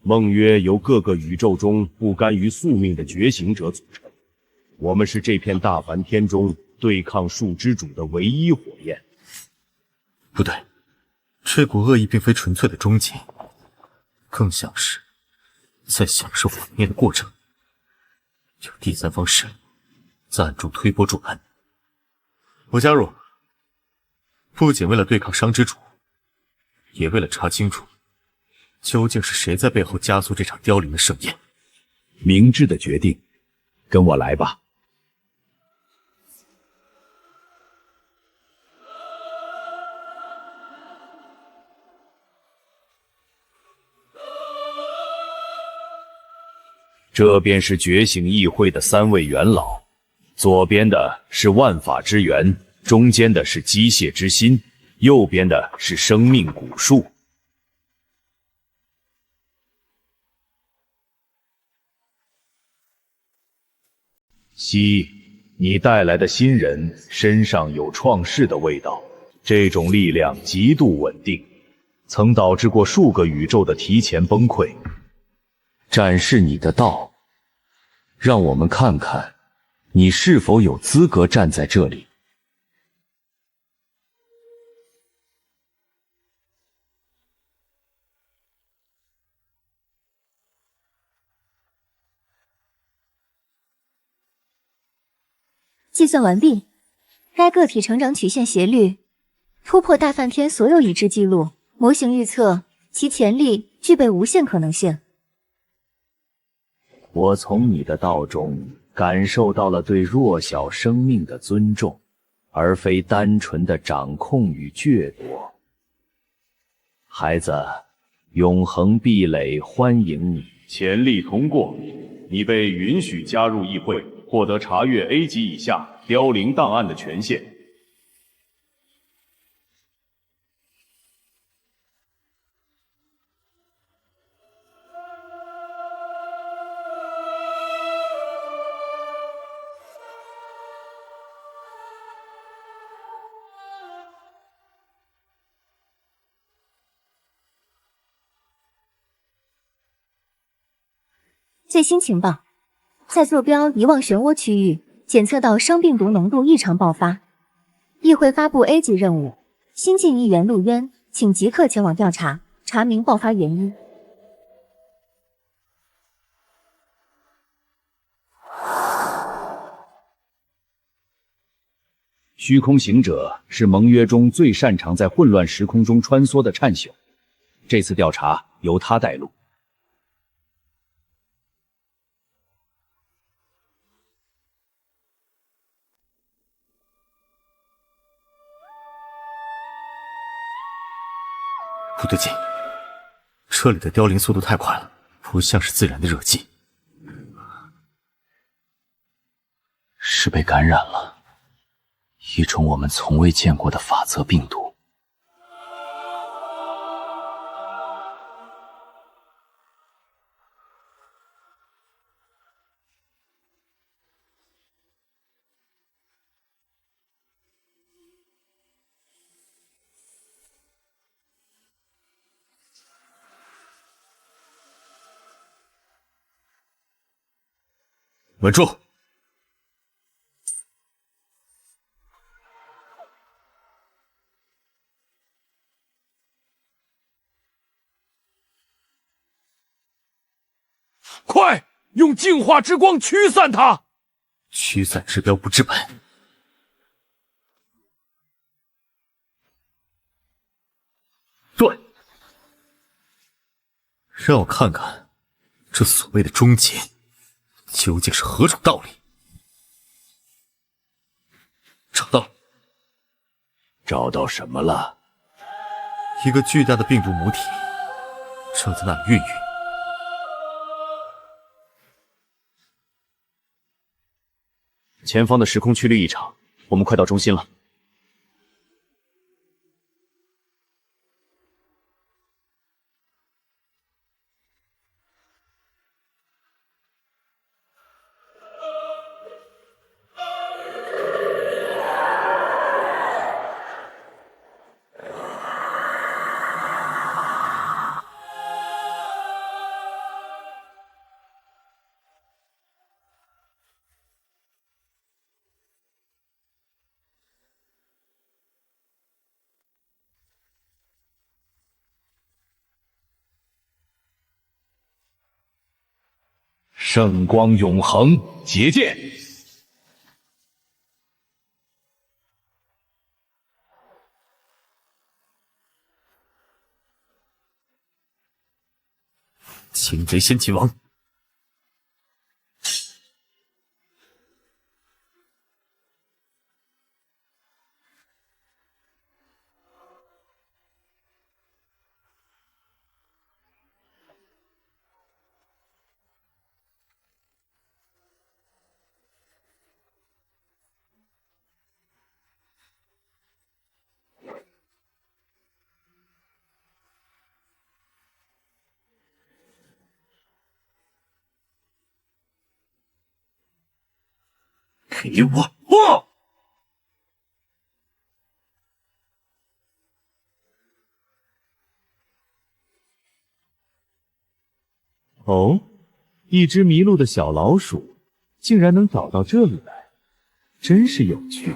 S10: 盟约由各个宇宙中不甘于宿命的觉醒者组成，我们是这片大梵天中对抗树之主的唯一火焰。
S14: 不对，这股恶意并非纯粹的终结，更像是在享受毁灭的过程。有第三方势力在暗中推波助澜。我加入，不仅为了对抗伤之主，也为了查清楚究竟是谁在背后加速这场凋零的盛宴？
S10: 明智的决定，跟我来吧。这便是觉醒议会的3位元老，左边的是万法之源，中间的是机械之心，右边的是生命古树。西，你带来的新人身上有创世的味道，这种力量极度稳定，曾导致过数个宇宙的提前崩溃。展示你的道，让我们看看你是否有资格站在这里。
S1: 计算完毕，该个体成长曲线斜率突破大梵天所有已知记录，模型预测其潜力具备无限可能性。
S10: 我从你的道中感受到了对弱小生命的尊重，而非单纯的掌控与掠夺。孩子，永恒壁垒欢迎你，
S17: 潜力通过，你被允许加入议会，获得查阅 A 级以下凋零档案的权限。
S1: 最新情报，在坐标遗忘漩涡区域检测到熵病毒浓度异常爆发，议会发布 A 级任务，新晋议员陆渊，请即刻前往调查，查明爆发原因。
S10: 虚空行者是盟约中最擅长在混乱时空中穿梭的颤宿，这次调查由他带路。
S14: 不对劲，这里的凋零速度太快了，不像是自然的热剂，
S7: 是被感染了一种我们从未见过的法则病毒。
S14: 稳住！
S13: 快用净化之光驱散它！
S14: 驱散治标不治本。对，让我看看这所谓的终结究竟是何种道理。找到了。
S6: 找到什么了？
S14: 一个巨大的病毒母体正在那里孕育。
S4: 前方的时空曲率异常，我们快到中心了。
S10: 圣光永恒，结界。
S14: 擒贼先擒王。给我破！
S13: 哦，一只迷路的小老鼠竟然能找到这里来，真是有趣。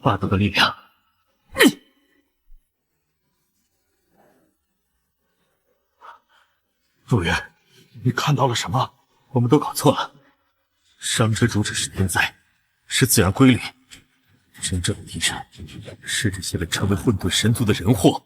S14: 霸道的力量！陆渊，你看到了什么？我们都搞错了。伤之主只是天灾，是自然规律。真正的敌人是这些被称为混沌神族的人祸。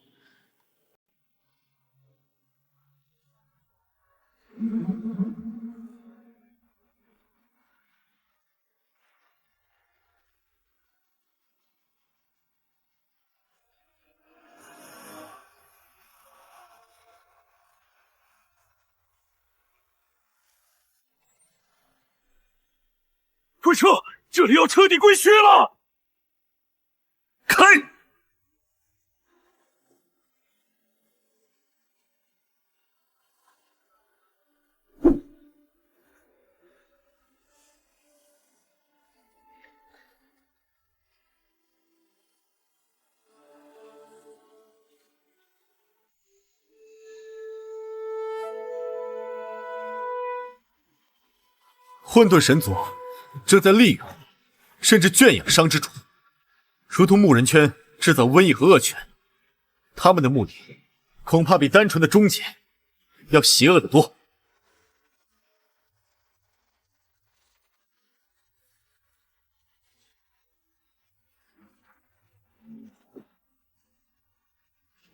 S13: 快撤！这里要彻底归墟了！开！
S14: 混沌神族正在利用甚至圈养伤之主，如同牧人圈制造瘟疫和恶犬。他们的目的恐怕比单纯的终结要邪恶得多。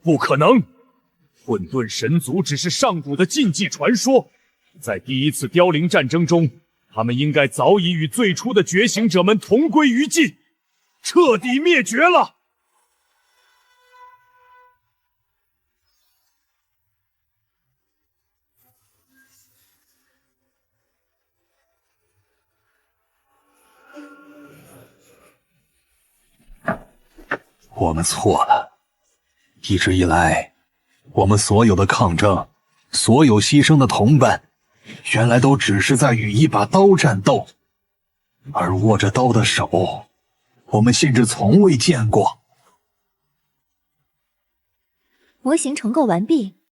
S10: 不可能！混沌神族只是上古的禁忌传说，在第一次凋零战争中，他们应该早已与最初的觉醒者们同归于尽，彻底灭绝了。
S18: 我们错了。一直以来，我们所有的抗争，所有牺牲的同伴，原来都只是在与一把刀战斗，而握着刀的手，我们甚至从未见过。
S1: 模型重构完毕，